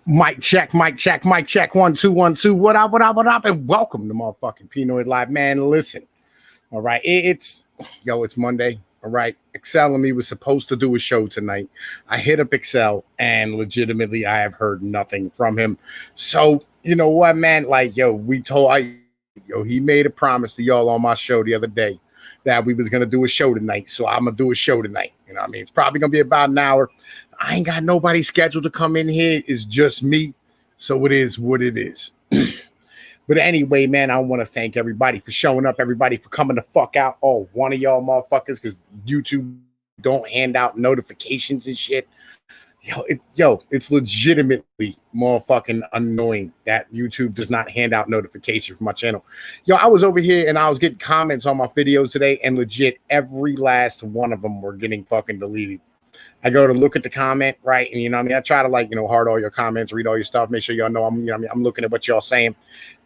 Mic check, mic check, mic check. 1 2 1 2. What up, what up, what up? And welcome to motherfucking Pinoid Live. Man, listen. All right. It's Monday. All right. Excel and me was supposed to do a show tonight. I hit up Excel and legitimately I have heard nothing from him. So, you know what, man? Like, he made a promise to y'all on my show the other day that we was gonna do a show tonight. So I'm gonna do a show tonight. You know what I mean? It's probably gonna be about an hour. I ain't got nobody scheduled to come in here. It's just me. So it is what it is. But anyway, man, I want to thank everybody for showing up, everybody for coming the fuck out. Oh, one of y'all motherfuckers, because YouTube don't hand out notifications and shit. It's legitimately motherfucking annoying that YouTube does not hand out notifications for my channel. I was over here and I was getting comments on my videos today, and legit every last one of them were getting fucking deleted. I go to look at the comment, right? And I try to heart all your comments, read all your stuff, make sure y'all know I'm looking at what y'all saying.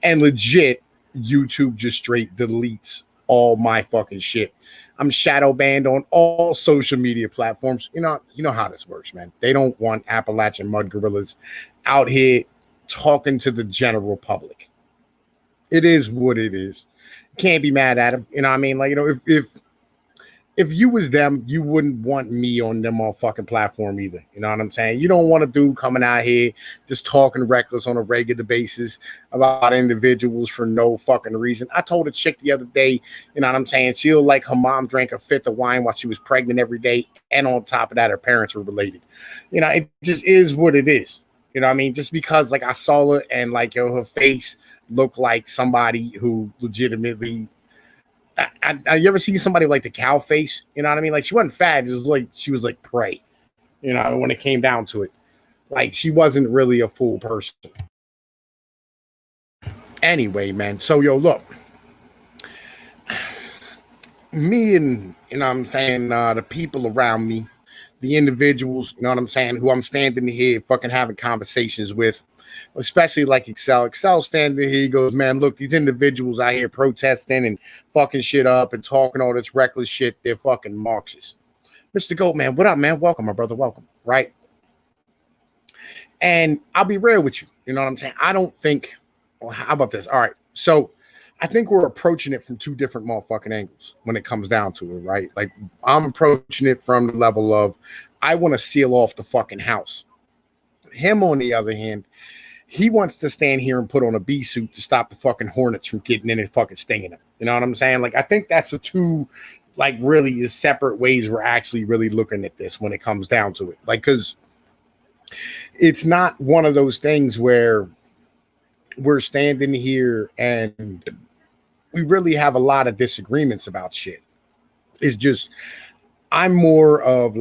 And legit, YouTube just straight deletes all my fucking shit. I'm shadow banned on all social media platforms. You know how this works, man. They don't want Appalachian mud gorillas out here talking to the general public. It is what it is. Can't be mad at them. You know what I mean? If you was them, you wouldn't want me on them motherfucking platform either. You know what I'm saying? You don't want a dude coming out here just talking reckless on a regular basis about individuals for no fucking reason. I told a chick the other day, you know what I'm saying? She looked like her mom drank a fifth of wine while she was pregnant every day. And on top of that, her parents were related. It just is what it is. You know what I mean? Just because I saw her and her face looked like somebody who legitimately... you ever see somebody like the cow face? You know what I mean? She wasn't fat. It was she was like prey. When it came down to it, she wasn't really a full person. Anyway, man. So look, me and the people around me, the individuals, you know what I'm saying, who I'm standing here fucking having conversations with, especially like Excel. Excel standing here, he goes, man, look, these individuals out here protesting and fucking shit up and talking all this reckless shit, they're fucking Marxists. Mr. Goat, man, what up, man? Welcome, my brother, welcome, right? And I'll be real with you, you know what I'm saying? I don't think, well, how about this? All right, so I think we're approaching it from two different motherfucking angles when it comes down to it, right? I'm approaching it from the level of, I want to seal off the fucking house. Him, on the other hand, he wants to stand here and put on a bee suit to stop the fucking hornets from getting in and fucking stinging him. You know what I'm saying? I think that's the two, really is separate ways we're actually really looking at this when it comes down to it. Because it's not one of those things where we're standing here and we really have a lot of disagreements about shit. It's just, I'm more of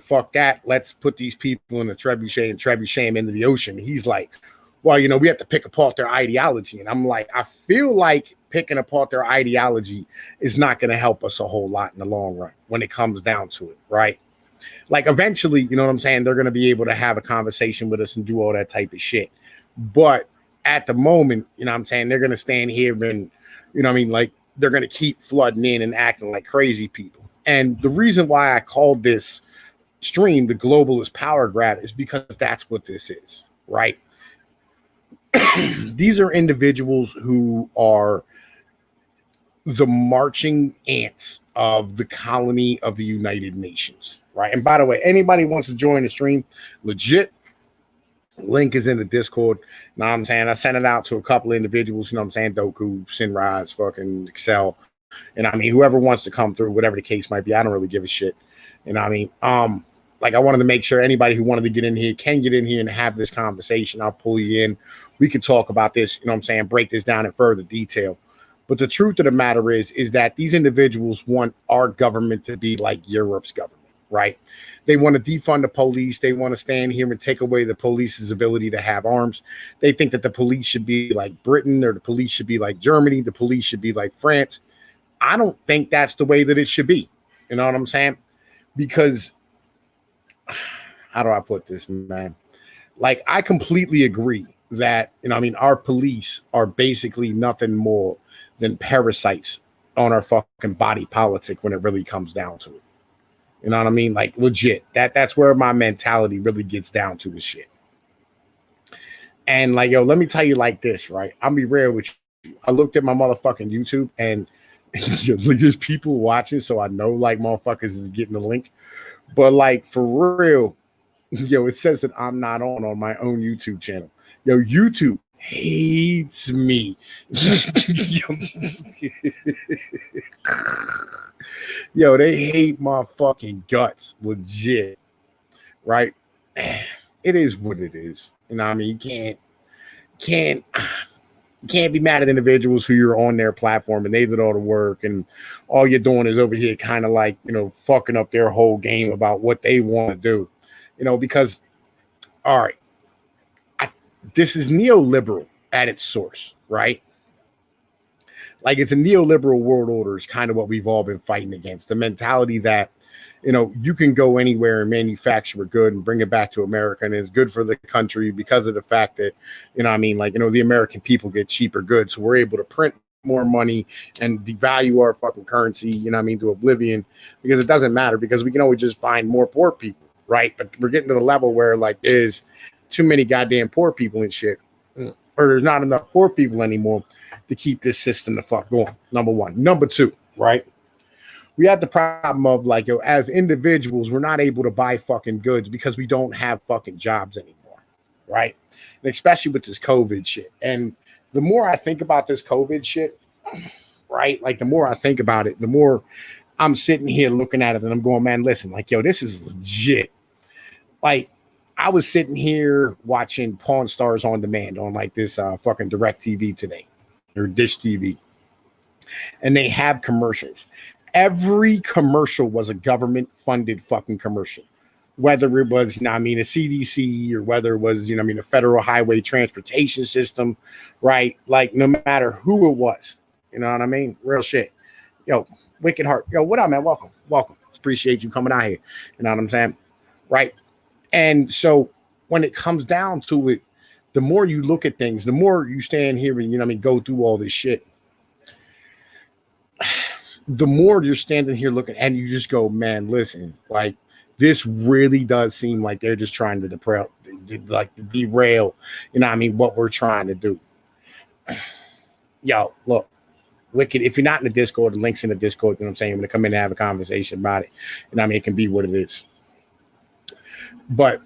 fuck that. Let's put these people in a trebuchet and trebuchet them into the ocean. He's like, well, we have to pick apart their ideology. And I'm like, I feel like picking apart their ideology is not going to help us a whole lot in the long run when it comes down to it, right? Eventually, you know what I'm saying, they're going to be able to have a conversation with us and do all that type of shit. But at the moment, you know what I'm saying, they're going to stand here and, you know what I mean, they're going to keep flooding in and acting like crazy people. And the reason why I called this stream the globalist power grab is because that's what this is, right? These are individuals who are the marching ants of the colony of the United Nations, right? And by the way, anybody wants to join the stream, legit, link is in the Discord. You know what I'm saying? I sent it out to a couple of individuals, you know what I'm saying? Doku, Sinrise, fucking Excel. And whoever wants to come through, whatever the case might be, I don't really give a shit. You know what I mean? I wanted to make sure anybody who wanted to get in here can get in here and have this conversation. I'll pull you in. We can talk about this, you know what I'm saying? Break this down in further detail. But the truth of the matter is that these individuals want our government to be like Europe's government, right? They want to defund the police. They want to stand here and take away the police's ability to have arms. They think that the police should be like Britain, or the police should be like Germany. The police should be like France. I don't think that's the way that it should be. You know what I'm saying? Because, how do I put this, man? I completely agree that, our police are basically nothing more than parasites on our fucking body politic when it really comes down to it. You know what I mean? Legit. That's where my mentality really gets down to the shit. And like, yo, let me tell you like this, right? I'll be real with you. I looked at my motherfucking YouTube and there's people watching, so I know like motherfuckers is getting the link. But like for real, yo, it says that I'm not on my own YouTube channel. Yo, YouTube hates me. Yo, they hate my fucking guts, legit. Right? It is what it is. You know what I mean? You can't be mad at individuals who you're on their platform and they did all the work and all you're doing is over here kind of like, fucking up their whole game about what they want to do. Because all right, this is neoliberal at its source, right? Like it's a neoliberal world order is kind of what we've all been fighting against. The mentality that, you can go anywhere and manufacture a good and bring it back to America. And it's good for the country because of the fact that, the American people get cheaper goods. So we're able to print more money and devalue our fucking currency, to oblivion, because it doesn't matter because we can always just find more poor people, right? But we're getting to the level where like there's too many goddamn poor people and shit, or there's not enough poor people anymore to keep this system the fuck going. Number one. Number two, right? We had the problem of like, as individuals, we're not able to buy fucking goods because we don't have fucking jobs anymore, right? And especially with this COVID shit. And the more I think about this COVID shit, right? Like the more I think about it, the more I'm sitting here looking at it and I'm going, man, listen, like, yo, this is legit. Like I was sitting here watching Pawn Stars on Demand on like this fucking Direct TV today or Dish TV. And they have commercials. Every commercial was a government-funded fucking commercial, whether it was, a CDC or whether it was, a Federal Highway Transportation System, right? Like no matter who it was, you know what I mean? Real shit. Yo, Wicked Heart. Yo, what up, man? Welcome. Appreciate you coming out here. You know what I'm saying? Right? And so when it comes down to it, the more you look at things, the more you stand here and, go through all this shit, the more you're standing here looking and you just go, man, listen, like this really does seem like they're just trying to derail, what we're trying to do. Yo, look, Wicked, if you're not in the Discord, the link's in the Discord, I'm saying? I'm going to come in and have a conversation about it. It can be what it is. But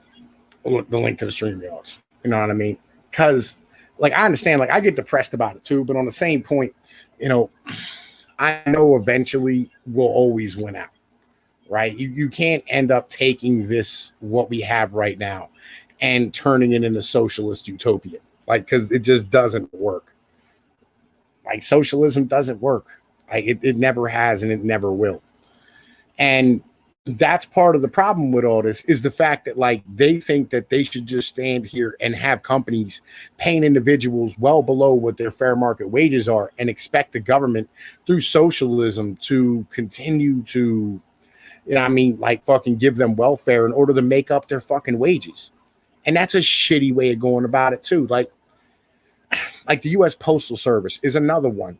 look, the link to the stream yards, you know what I mean? Because, like, I understand, like, I get depressed about it too, but on the same point, I know eventually we'll always win out, right? You can't end up taking what we have right now, and turning it into socialist utopia, like, because it just doesn't work. Like, socialism doesn't work. Like, it never has, and it never will. And that's part of the problem with all this is the fact that, like, they think that they should just stand here and have companies paying individuals well below what their fair market wages are and expect the government through socialism to continue to, like fucking give them welfare in order to make up their fucking wages. And that's a shitty way of going about it too. Like the U.S. Postal Service is another one,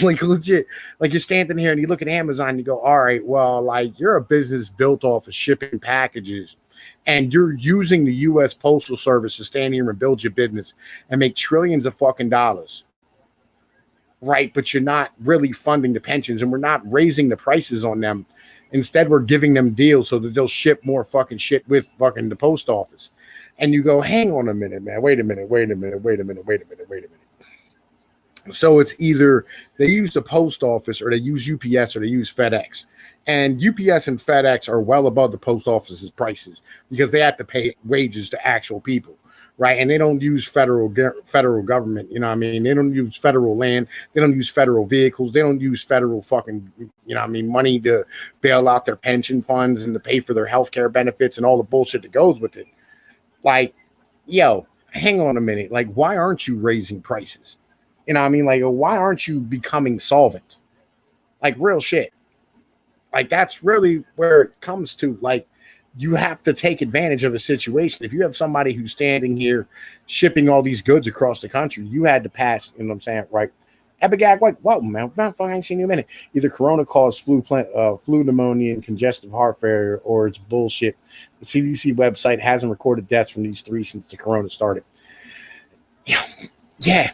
like legit. Like you're standing here and you look at Amazon and you go, all right, well, like you're a business built off of shipping packages and you're using the U.S. Postal Service to stand here and build your business and make trillions of fucking dollars. Right. But you're not really funding the pensions and we're not raising the prices on them. Instead, we're giving them deals so that they'll ship more fucking shit with fucking the post office. And you go, hang on a minute, man. Wait a minute. So it's either they use the post office or they use UPS or they use FedEx. And UPS and FedEx are well above the post office's prices because they have to pay wages to actual people, right? And they don't use federal government, They don't use federal land. They don't use federal vehicles. They don't use federal fucking, money to bail out their pension funds and to pay for their healthcare benefits and all the bullshit that goes with it. Like, yo, hang on a minute. Like, why aren't you raising prices? Like, why aren't you becoming solvent? Like, real shit. Like, that's really where it comes to. Like, you have to take advantage of a situation. If you have somebody who's standing here shipping all these goods across the country, you had to pass, right? Epigag, like, whoa, man, I ain't seen you in a minute. Either corona caused flu pneumonia and congestive heart failure, or it's bullshit. The CDC website hasn't recorded deaths from these three since the corona started. Yeah.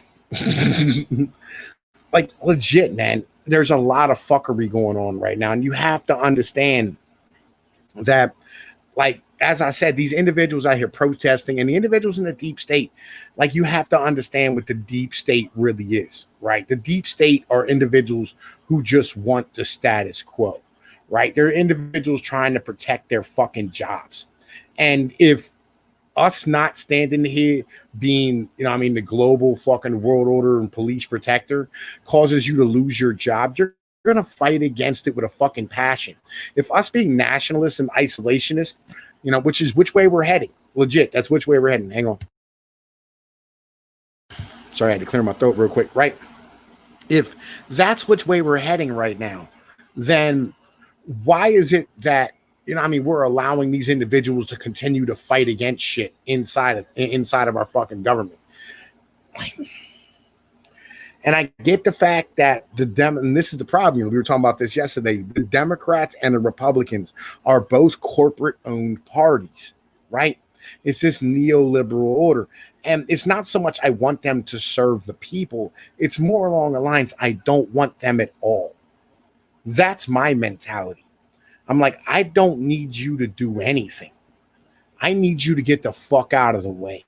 Like legit, man. There's a lot of fuckery going on right now, and you have to understand that, like, as I said, these individuals out here protesting and the individuals in the deep state, like, you have to understand what the deep state really is, right? The deep state are individuals who just want the status quo, right? They're individuals trying to protect their fucking jobs. And if us not standing here being, the global fucking world order and police protector causes you to lose your job, you're going to fight against it with a fucking passion. If us being nationalists and isolationists, which is which way we're heading, legit, that's which way we're heading. Hang on. Sorry, I had to clear my throat real quick, right? If that's which way we're heading right now, then why is it that, we're allowing these individuals to continue to fight against shit inside of our fucking government? And I get the fact that and this is the problem. We were talking about this yesterday. The Democrats and the Republicans are both corporate-owned parties, right? It's this neoliberal order. And it's not so much I want them to serve the people. It's more along the lines, I don't want them at all. That's my mentality. I'm like, I don't need you to do anything. I need you to get the fuck out of the way.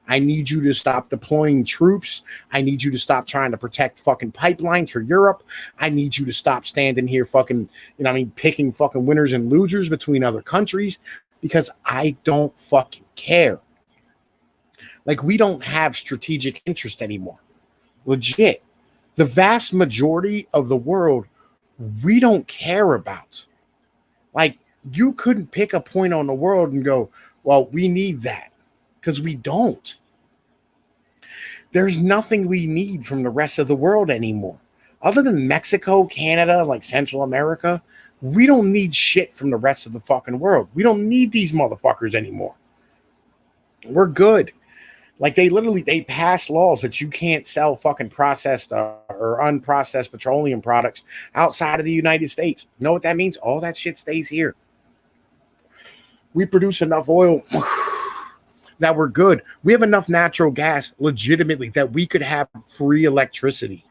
I need you to stop deploying troops. I need you to stop trying to protect fucking pipelines for Europe. I need you to stop standing here fucking, picking fucking winners and losers between other countries, because I don't fucking care. Like, we don't have strategic interest anymore. Legit. The vast majority of the world, we don't care about. Like, you couldn't pick a point on the world and go, well, we need that. Because we don't. There's nothing we need from the rest of the world anymore. Other than Mexico, Canada, like Central America, we don't need shit from the rest of the fucking world. We don't need these motherfuckers anymore. We're good. Like, they pass laws that you can't sell fucking processed or unprocessed petroleum products outside of the United States. You know what that means? All that shit stays here. We produce enough oil that we're good. We have enough natural gas, legitimately, that we could have free electricity.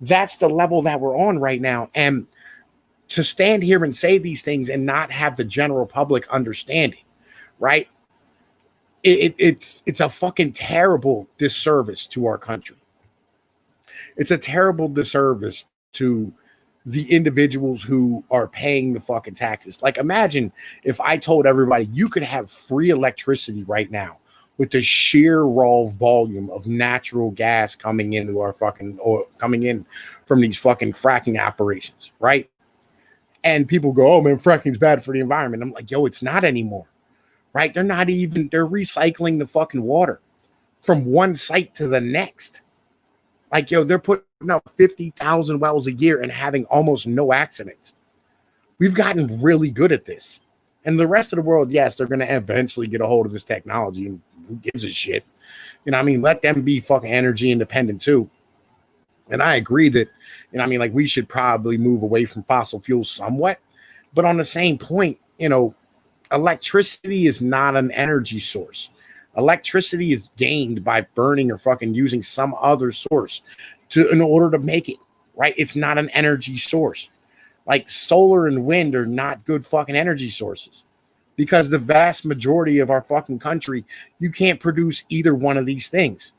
That's the level that we're on right now. And to stand here and say these things and not have the general public understanding, right? It's a fucking terrible disservice to our country. It's a terrible disservice to the individuals who are paying the fucking taxes. Like, imagine if I told everybody you could have free electricity right now with the sheer raw volume of natural gas coming into our fucking, or coming in from these fucking fracking operations, right? And people go, oh man, fracking's bad for the environment. I'm like, yo, it's not anymore. Right? They're recycling the fucking water from one site to the next. Like, yo, they're putting out 50,000 wells a year and having almost no accidents. We've gotten really good at this. And the rest of the world, yes, they're going to eventually get a hold of this technology. And who gives a shit? Let them be fucking energy independent too. And I agree that, like, we should probably move away from fossil fuels somewhat. But on the same point, electricity is not an energy source. Electricity is gained by burning or fucking using some other source in order to make it, right? It's not an energy source. Like, solar and wind are not good fucking energy sources, because the vast majority of our fucking country, you can't produce either one of these things,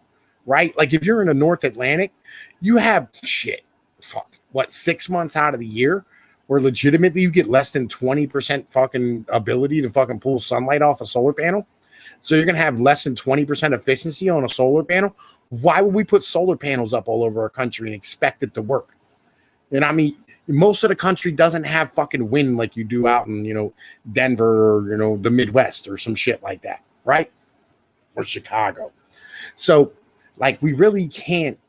right? Like, if you're in the North Atlantic, you have 6 months out of the year where legitimately you get less than 20% fucking ability to fucking pull sunlight off a solar panel. So you're going to have less than 20% efficiency on a solar panel. Why would we put solar panels up all over our country and expect it to work? And most of the country doesn't have fucking wind like you do out in, Denver or, the Midwest or some shit like that, right? Or Chicago. So, like, we really can't,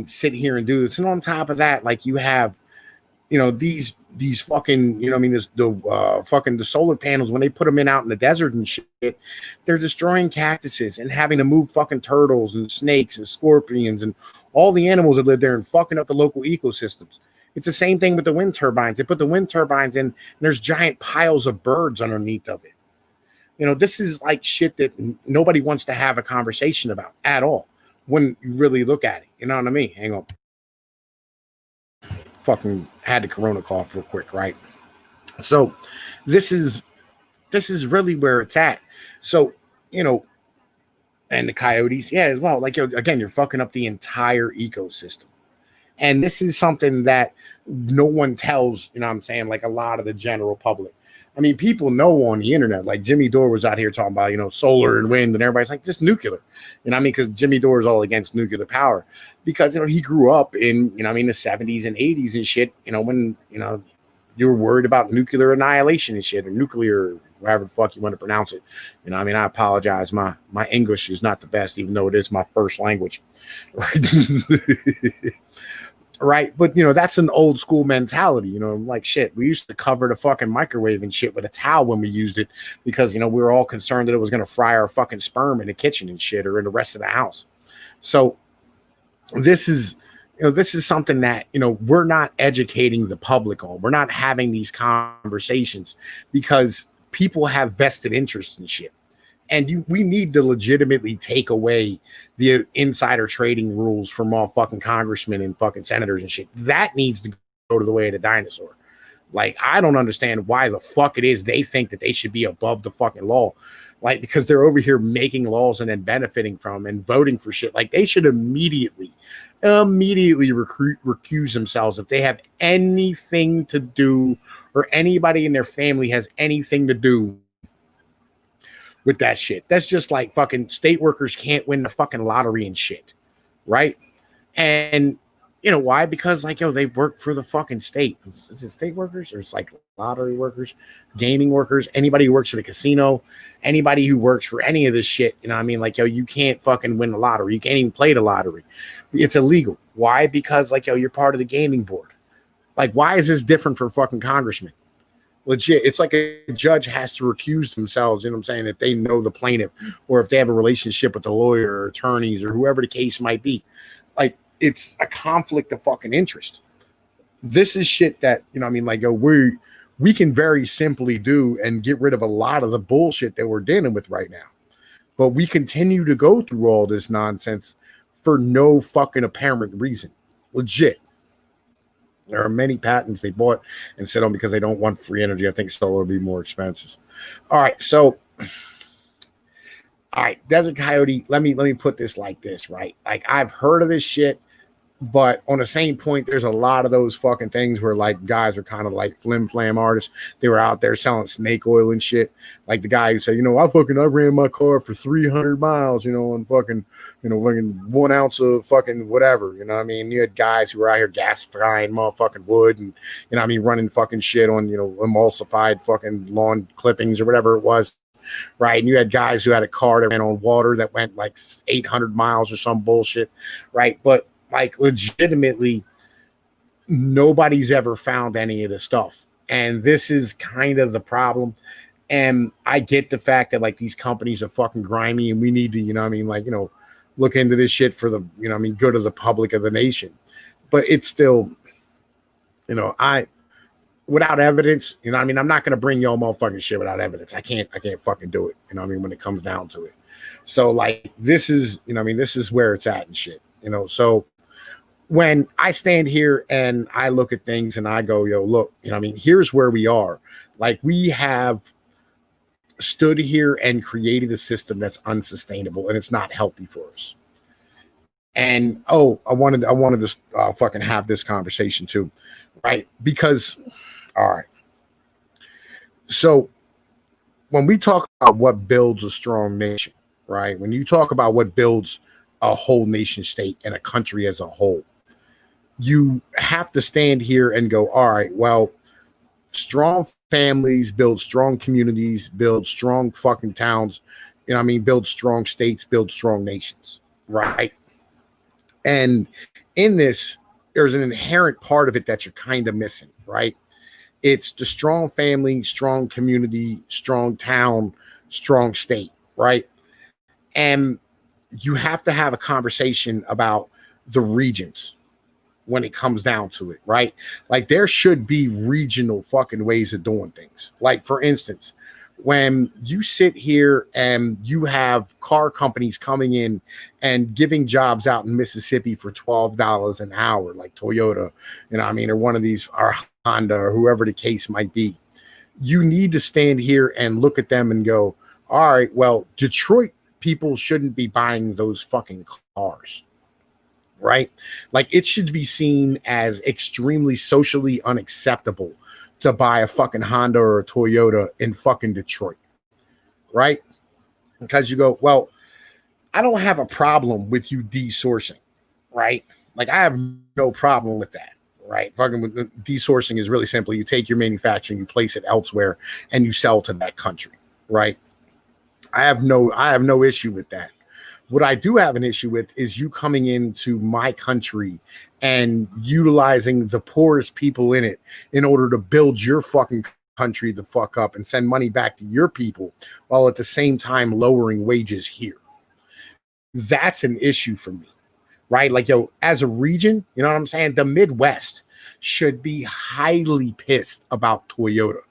sit here and do this. And on top of that, like, you have, these fucking, the solar panels, when they put them out in the desert and shit, they're destroying cactuses and having to move fucking turtles and snakes and scorpions and all the animals that live there and fucking up the local ecosystems. It's the same thing with the wind turbines. They put the wind turbines in and there's giant piles of birds underneath of it. This is like shit that nobody wants to have a conversation about at all when you really look at it. You know what I mean? Hang on. Fucking had the corona cough real quick, right? So this is really where it's at. So, and the coyotes, yeah, as well. Like, again, you're fucking up the entire ecosystem. And this is something that no one tells, you know what I'm saying, like a lot of the general public. I mean, people know on the internet, like Jimmy Dore was out here talking about, solar and wind, and everybody's like, just nuclear. You know what I mean? Because Jimmy Dore is all against nuclear power because, he grew up in, the 70s and 80s and shit, when, you were worried about nuclear annihilation and shit, or nuclear, however the fuck you want to pronounce it. I apologize. My English is not the best, even though it is my first language. Right. But, that's an old school mentality, like shit. We used to cover the fucking microwave and shit with a towel when we used it because, we were all concerned that it was going to fry our fucking sperm in the kitchen and shit or in the rest of the house. So this is something that, we're not educating the public on. We're not having these conversations because people have vested interest in shit. And we need to legitimately take away the insider trading rules from all fucking congressmen and fucking senators and shit. That needs to go to the way of the dinosaur. Like, I don't understand why the fuck it is they think that they should be above the fucking law. Like, because they're over here making laws and then benefiting from and voting for shit. Like, they should immediately recuse themselves if they have anything to do or anybody in their family has anything to do with that shit. That's just like fucking state workers can't win the fucking lottery and shit, right? And you know why? Because like, they work for the fucking state. Is it state workers or it's like lottery workers, gaming workers, anybody who works for the casino, anybody who works for any of this shit, like, you can't fucking win the lottery. You can't even play the lottery. It's illegal. Why? Because like, you're part of the gaming board. Like, why is this different for fucking congressmen? Legit, it's like a judge has to recuse themselves, if they know the plaintiff or if they have a relationship with the lawyer or attorneys or whoever the case might be. Like, it's a conflict of fucking interest. This is shit that, we can very simply do and get rid of a lot of the bullshit that we're dealing with right now. But we continue to go through all this nonsense for no fucking apparent reason. Legit. There are many patents they bought and sit on because they don't want free energy. I think solar will be more expensive. All right. So, Desert Coyote, let me put this like this, right? Like, I've heard of this shit, but on the same point, there's a lot of those fucking things where like guys are kind of like flim flam artists. They were out there selling snake oil and shit. Like the guy who said, I ran my car for 300 miles, and fucking 1 ounce of fucking whatever, You had guys who were out here gasifying motherfucking wood and, running fucking shit on, emulsified fucking lawn clippings or whatever it was. Right. And you had guys who had a car that ran on water that went like 800 miles or some bullshit. Right. But like, legitimately, nobody's ever found any of the stuff. And this is kind of the problem. And I get the fact that like these companies are fucking grimy and we need to, look into this shit for the, good of the public of the nation. But it's still, without evidence, I'm not going to bring y'all motherfucking shit without evidence. I can't fucking do it. When it comes down to it. So like, this is, this is where it's at and shit, so when I stand here and I look at things and I go, look, here's where we are. Like, we have stood here and created a system that's unsustainable and it's not healthy for us. And I wanted to fucking have this conversation too, right? Because, all right. So when we talk about what builds a strong nation, right? When you talk about what builds a whole nation state and a country as a whole, you have to stand here and go, all right, well, strong families build strong communities, build strong fucking towns, build strong states, build strong nations, right? And in this, there's an inherent part of it that you're kind of missing, right? It's the strong family, strong community, strong town, strong state, right? And you have to have a conversation about the regions when it comes down to it, right? Like, there should be regional fucking ways of doing things. Like, for instance, when you sit here and you have car companies coming in and giving jobs out in Mississippi for $12 an hour, like Toyota, or one of these, or Honda, or whoever the case might be, you need to stand here and look at them and go, all right, well, Detroit people shouldn't be buying those fucking cars, right? Like, it should be seen as extremely socially unacceptable to buy a fucking Honda or a Toyota in fucking Detroit, right? Because you go, well, I don't have a problem with you desourcing, right? Like, I have no problem with that, right? Fucking with desourcing is really simple. You take your manufacturing, you place it elsewhere, and you sell to that country, right? I have no issue with that. What I do have an issue with is you coming into my country and utilizing the poorest people in it in order to build your fucking country the fuck up and send money back to your people while at the same time lowering wages here. That's an issue for me, right? Like, yo, as a region, you know what I'm saying? The Midwest should be highly pissed about Toyota,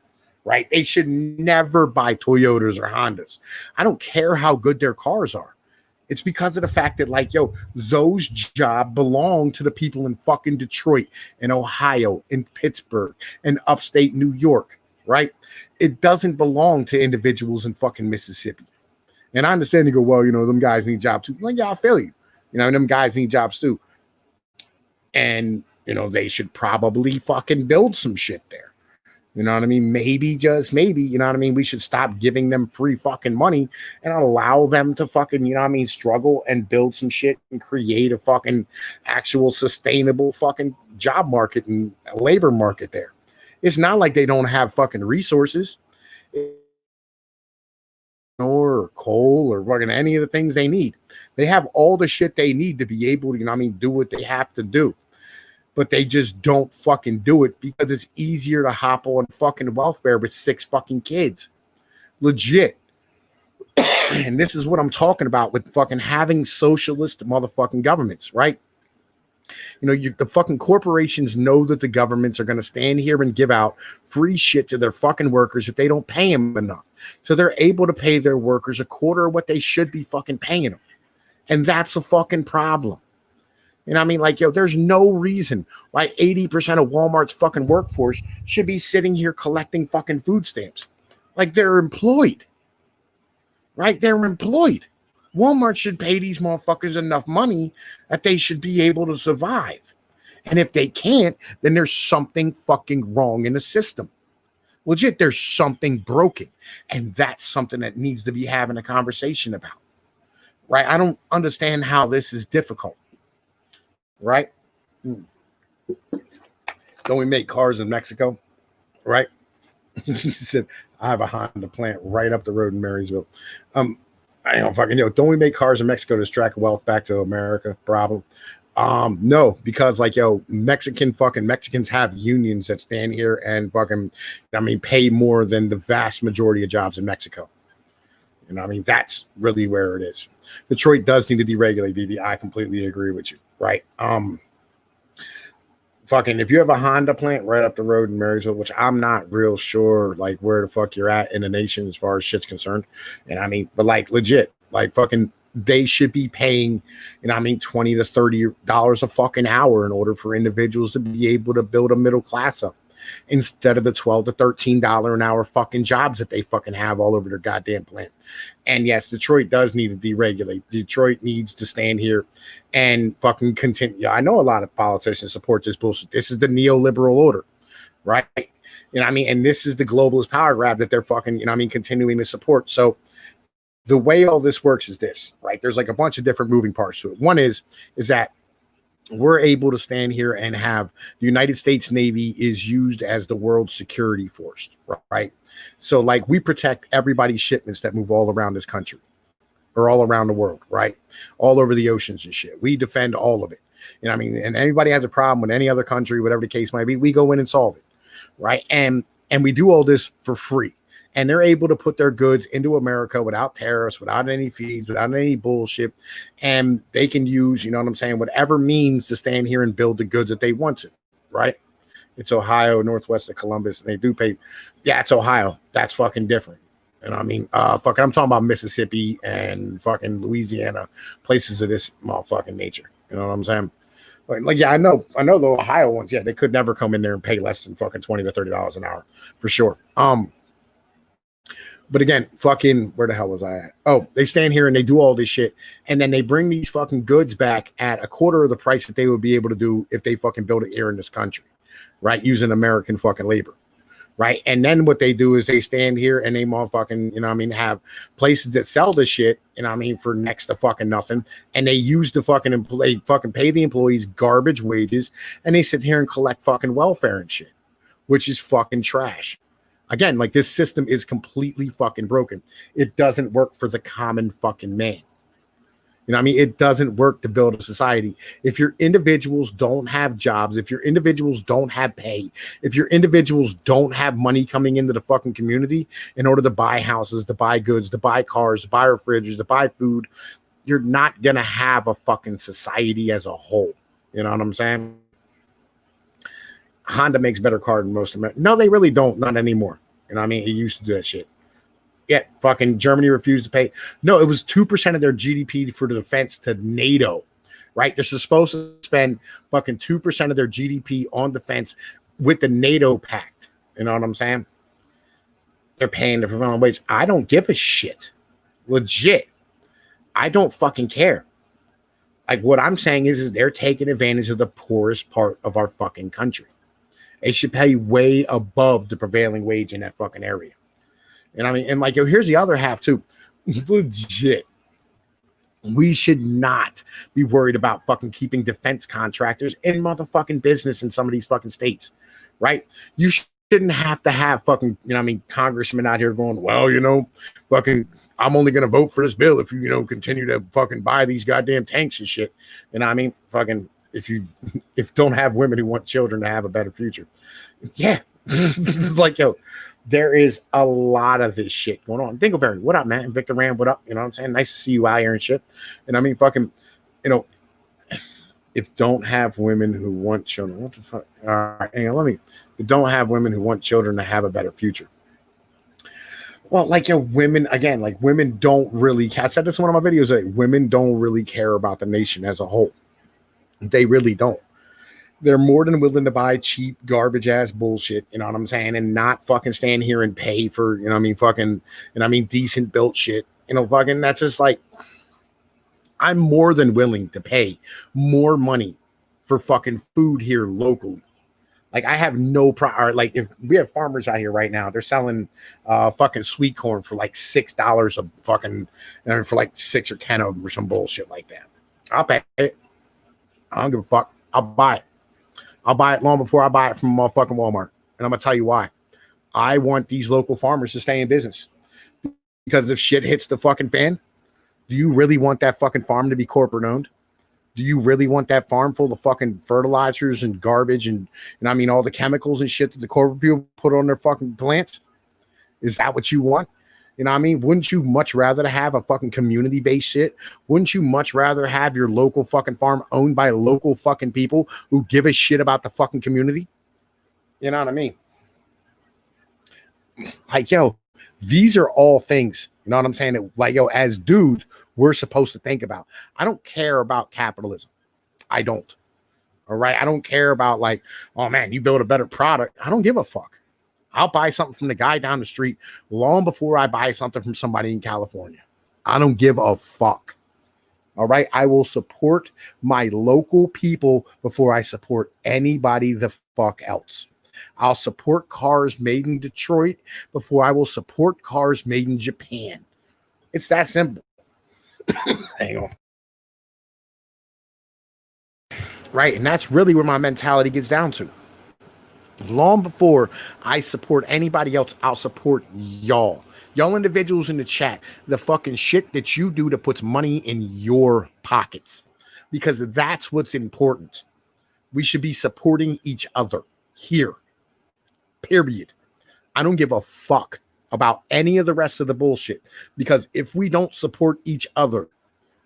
right? They should never buy Toyotas or Hondas. I don't care how good their cars are. It's because of the fact that, like, yo, those jobs belong to the people in fucking Detroit, in Ohio, in Pittsburgh, and upstate New York, right? It doesn't belong to individuals in fucking Mississippi. And I understand you go, well, them guys need jobs too. Like, yeah, I feel you. Them guys need jobs too. And, they should probably fucking build some shit there. You know what I mean? Maybe, just maybe, we should stop giving them free fucking money and allow them to fucking, struggle and build some shit and create a fucking actual sustainable fucking job market and labor market there. It's not like they don't have fucking resources or coal or fucking any of the things they need. They have all the shit they need to be able to, do what they have to do. But they just don't fucking do it because it's easier to hop on fucking welfare with 6 fucking kids. Legit. And this is what I'm talking about with fucking having socialist motherfucking governments, right? The fucking corporations know that the governments are going to stand here and give out free shit to their fucking workers if they don't pay them enough. So they're able to pay their workers a quarter of what they should be fucking paying them. And that's a fucking problem. Like, yo, there's no reason why 80% of Walmart's fucking workforce should be sitting here collecting fucking food stamps. Like, they're employed, right? They're employed. Walmart should pay these motherfuckers enough money that they should be able to survive. And if they can't, then there's something fucking wrong in the system. Legit, there's something broken. And that's something that needs to be having a conversation about, right? I don't understand how this is difficult. Right? Don't we make cars in Mexico? Right? He said, I have a Honda plant right up the road in Marysville. I don't fucking know. Don't we make cars in Mexico to extract wealth back to America? Problem. No, because Mexicans have unions that stand here and pay more than the vast majority of jobs in Mexico. That's really where it is. Detroit does need to deregulate, BB. I completely agree with you. Right. If you have a Honda plant right up the road in Marysville, which I'm not real sure like where the fuck you're at in the nation as far as shit's concerned. But like legit, like fucking they should be paying, $20 to $30 a fucking hour in order for individuals to be able to build a middle class up, instead of the $12 to $13 an hour fucking jobs that they fucking have all over their goddamn plant. And yes, Detroit does need to deregulate. Detroit needs to stand here and fucking continue. I know a lot of politicians support this bullshit. This is the neoliberal order, right? And this is the globalist power grab that they're fucking, continuing to support. So the way all this works is this, right? There's like a bunch of different moving parts to it. One is that we're able to stand here and have the United States Navy is used as the world's security force, right? So like we protect everybody's shipments that move all around this country or all around the world, right? All over the oceans and shit. We defend all of it. And anybody has a problem with any other country, whatever the case might be, we go in and solve it, right? And we do all this for free. And they're able to put their goods into America without tariffs, without any fees, without any bullshit. And they can use, whatever means to stand here and build the goods that they want to, right? It's Ohio, northwest of Columbus. And they do pay. Yeah, it's Ohio. That's fucking different. And I mean, fucking, I'm talking about Mississippi and fucking Louisiana, places of this motherfucking nature. You know what I'm saying? Like, yeah, I know the Ohio ones. Yeah, they could never come in there and pay less than fucking $20 to $30 an hour for sure. But again, fucking, where the hell was I at? Oh, they stand here and they do all this shit, and then they bring these fucking goods back at a quarter of the price that they would be able to do if they fucking build it here in this country, right? Using American fucking labor. Right. And then what they do is they stand here and they motherfucking, you know what I mean, have places that sell this shit, you know what I mean, for next to fucking nothing. And they use the fucking pay the employees garbage wages, and they sit here and collect fucking welfare and shit, which is fucking trash. Again, like, this system is completely fucking broken. It doesn't work for the common fucking man. You know what I mean? It doesn't work to build a society. If your individuals don't have jobs, if your individuals don't have pay, if your individuals don't have money coming into the fucking community in order to buy houses, to buy goods, to buy cars, to buy refrigerators, to buy food, you're not going to have a fucking society as a whole. You know what I'm saying? Honda makes better cars than most Americans. No, they really don't. Not anymore. You know what I mean? He used to do that shit. Yeah, fucking Germany refused to pay. No, it was 2% of their GDP for the defense to NATO, right? They're supposed to spend fucking 2% of their GDP on defense with the NATO pact. You know what I'm saying? They're paying the prevailing wage. I don't give a shit. Legit. I don't fucking care. Like, what I'm saying is they're taking advantage of the poorest part of our fucking country. They should pay way above the prevailing wage in that fucking area. And I mean, and like, here's the other half too. Legit. We should not be worried about fucking keeping defense contractors in motherfucking business in some of these fucking states, right? You shouldn't have to have fucking, you know what I mean, congressmen out here going, well, you know, fucking, I'm only going to vote for this bill if you know, continue to fucking buy these goddamn tanks and shit. You know what I mean? Fucking, if don't have women who want children to have a better future. Yeah. Like, yo, there is a lot of this shit going on. Dingleberry, what up, man? And Victor Rand, what up? You know what I'm saying? Nice to see you out here and shit. And I mean, fucking, you know, if don't have women who want children, what the fuck? All right, hang on, don't have women who want children to have a better future. Well, like, yo, women, again, like, women don't really, I said this in one of my videos, like, women don't really care about the nation as a whole. They really don't. They're more than willing to buy cheap garbage ass bullshit, you know what I'm saying, and not fucking stand here and pay for, you know what I mean, fucking, you know what I mean, decent built shit. You know, fucking, that's just like, I'm more than willing to pay more money for fucking food here locally. Like, I have no problem. Like, if we have farmers out here right now, they're selling fucking sweet corn for like $6 a fucking, for like 6 or 10 of them or some bullshit like that. I'll pay it. I don't give a fuck. I'll buy it. I'll buy it long before I buy it from motherfucking Walmart. And I'm going to tell you why. I want these local farmers to stay in business. Because if shit hits the fucking fan, do you really want that fucking farm to be corporate owned? Do you really want that farm full of fucking fertilizers and garbage and I mean, all the chemicals and shit that the corporate people put on their fucking plants? Is that what you want? You know what I mean? Wouldn't you much rather have a fucking community-based shit? Wouldn't you much rather have your local fucking farm owned by local fucking people who give a shit about the fucking community? You know what I mean? Like, yo, these are all things, you know what I'm saying, that, like, yo, as dudes, we're supposed to think about. I don't care about capitalism. I don't. All right? I don't care about, like, oh, man, you build a better product. I don't give a fuck. I'll buy something from the guy down the street long before I buy something from somebody in California. I don't give a fuck. All right. I will support my local people before I support anybody the fuck else. I'll support cars made in Detroit before I will support cars made in Japan. It's that simple. Hang on. Right. And that's really where my mentality gets down to. Long before I support anybody else, I'll support y'all. Y'all individuals in the chat, the fucking shit that you do that puts money in your pockets. Because that's what's important. We should be supporting each other here. Period. I don't give a fuck about any of the rest of the bullshit. Because if we don't support each other,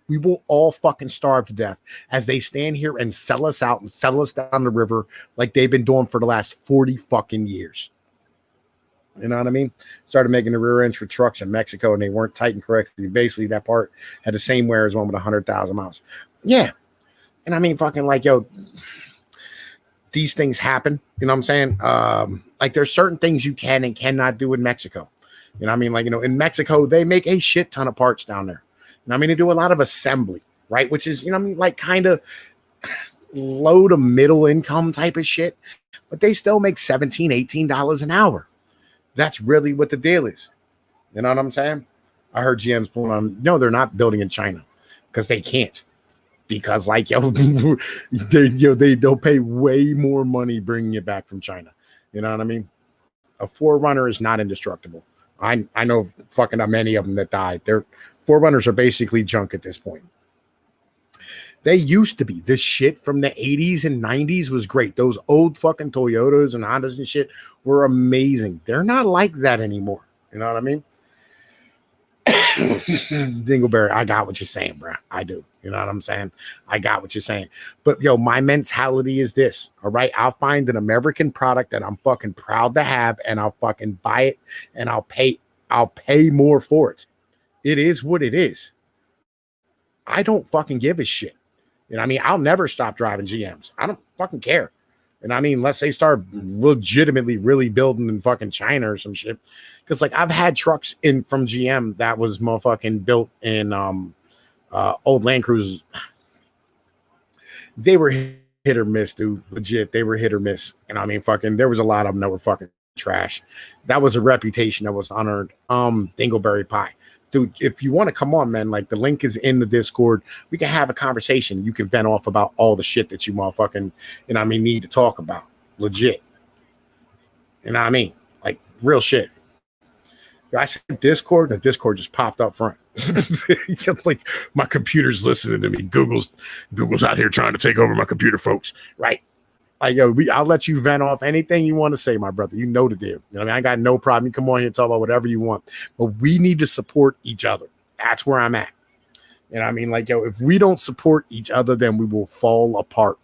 we will all fucking starve to death as they stand here and sell us out and sell us down the river like they've been doing for the last 40 fucking years. You know what I mean? Started making the rear ends for trucks in Mexico, and they weren't tightened correctly. Basically, that part had the same wear as one with 100,000 miles. Yeah. And I mean, fucking like, yo, these things happen. You know what I'm saying? Like there's certain things you can and cannot do in Mexico. You know what I mean? Like, you know, in Mexico, they make a shit ton of parts down there. You know what I mean? They do a lot of assembly, right? Which is, you know what I mean? Like kind of low to middle income type of shit, but they still make $17, $18 an hour. That's really what the deal is. You know what I'm saying? I heard GM's pulling on. No, they're not building in China because they can't. Because like they'll pay way more money bringing it back from China. You know what I mean? A 4Runner is not indestructible. I know fucking many of them that died. Their 4Runners are basically junk at this point. They used to be. This shit from the 80s and 90s was great. Those old fucking Toyotas and Hondas and shit were amazing. They're not like that anymore. You know what I mean? Dingleberry, I got what you're saying, bro. I do. You know what I'm saying? I got what you're saying. But yo, my mentality is this. All right. I'll find an American product that I'm fucking proud to have, and I'll fucking buy it, and I'll pay more for it. It is what it is. I don't fucking give a shit. You know what I mean? I'll never stop driving GMs. I don't fucking care. And I mean, unless they start legitimately really building in fucking China or some shit. Because like I've had trucks in from GM that was motherfucking built in old Land Cruisers. They were hit or miss, dude. Legit. They were hit or miss. And I mean, fucking, there was a lot of them that were fucking trash. That was a reputation that was unearned. Dingleberry pie. Dude, if you want to come on, man, like the link is in the Discord. We can have a conversation. You can vent off about all the shit that you motherfucking, you know what I mean, need to talk about. Legit. You know what I mean? Like real shit. I said Discord, and the Discord just popped up front. Like my computer's listening to me. Google's out here trying to take over my computer, folks. Right? Like, yo, I'll let you vent off anything you want to say, my brother. You know the deal. You know what I mean? I got no problem. You come on here and talk about whatever you want. But we need to support each other. That's where I'm at. You know what I mean? Like, yo, if we don't support each other, then we will fall apart.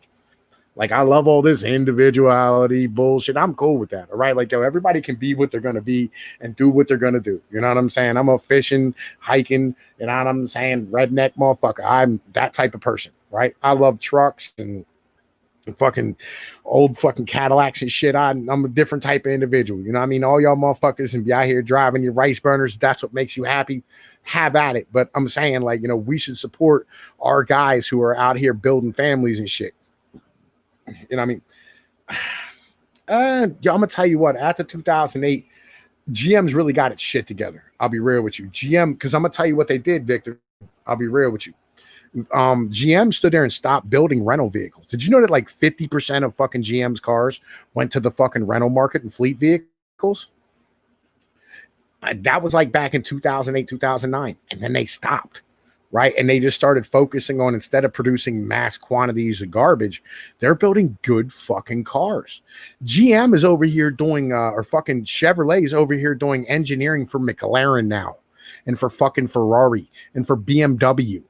Like, I love all this individuality bullshit. I'm cool with that. All right. Like, yo, everybody can be what they're going to be and do what they're going to do. You know what I'm saying? I'm a fishing, hiking, you know what I'm saying? Redneck motherfucker. I'm that type of person. Right. I love trucks and fucking old fucking Cadillacs and shit. I'm a different type of individual. You know what I mean? All y'all motherfuckers and be out here driving your rice burners. That's what makes you happy. Have at it. But I'm saying, like, you know, we should support our guys who are out here building families and shit. You know what I mean? I'm gonna tell you what, after 2008, GM's really got its shit together. I'll be real with you. GM, because I'm gonna tell you what they did, Victor. I'll be real with you. GM stood there and stopped building rental vehicles. Did you know that like 50% of fucking GM's cars went to the fucking rental market and fleet vehicles? That was like back in 2008, 2009. And then they stopped, right? And they just started focusing on, instead of producing mass quantities of garbage, they're building good fucking cars. GM is over here doing, or fucking Chevrolet is over here doing engineering for McLaren now, and for fucking Ferrari, and for BMW.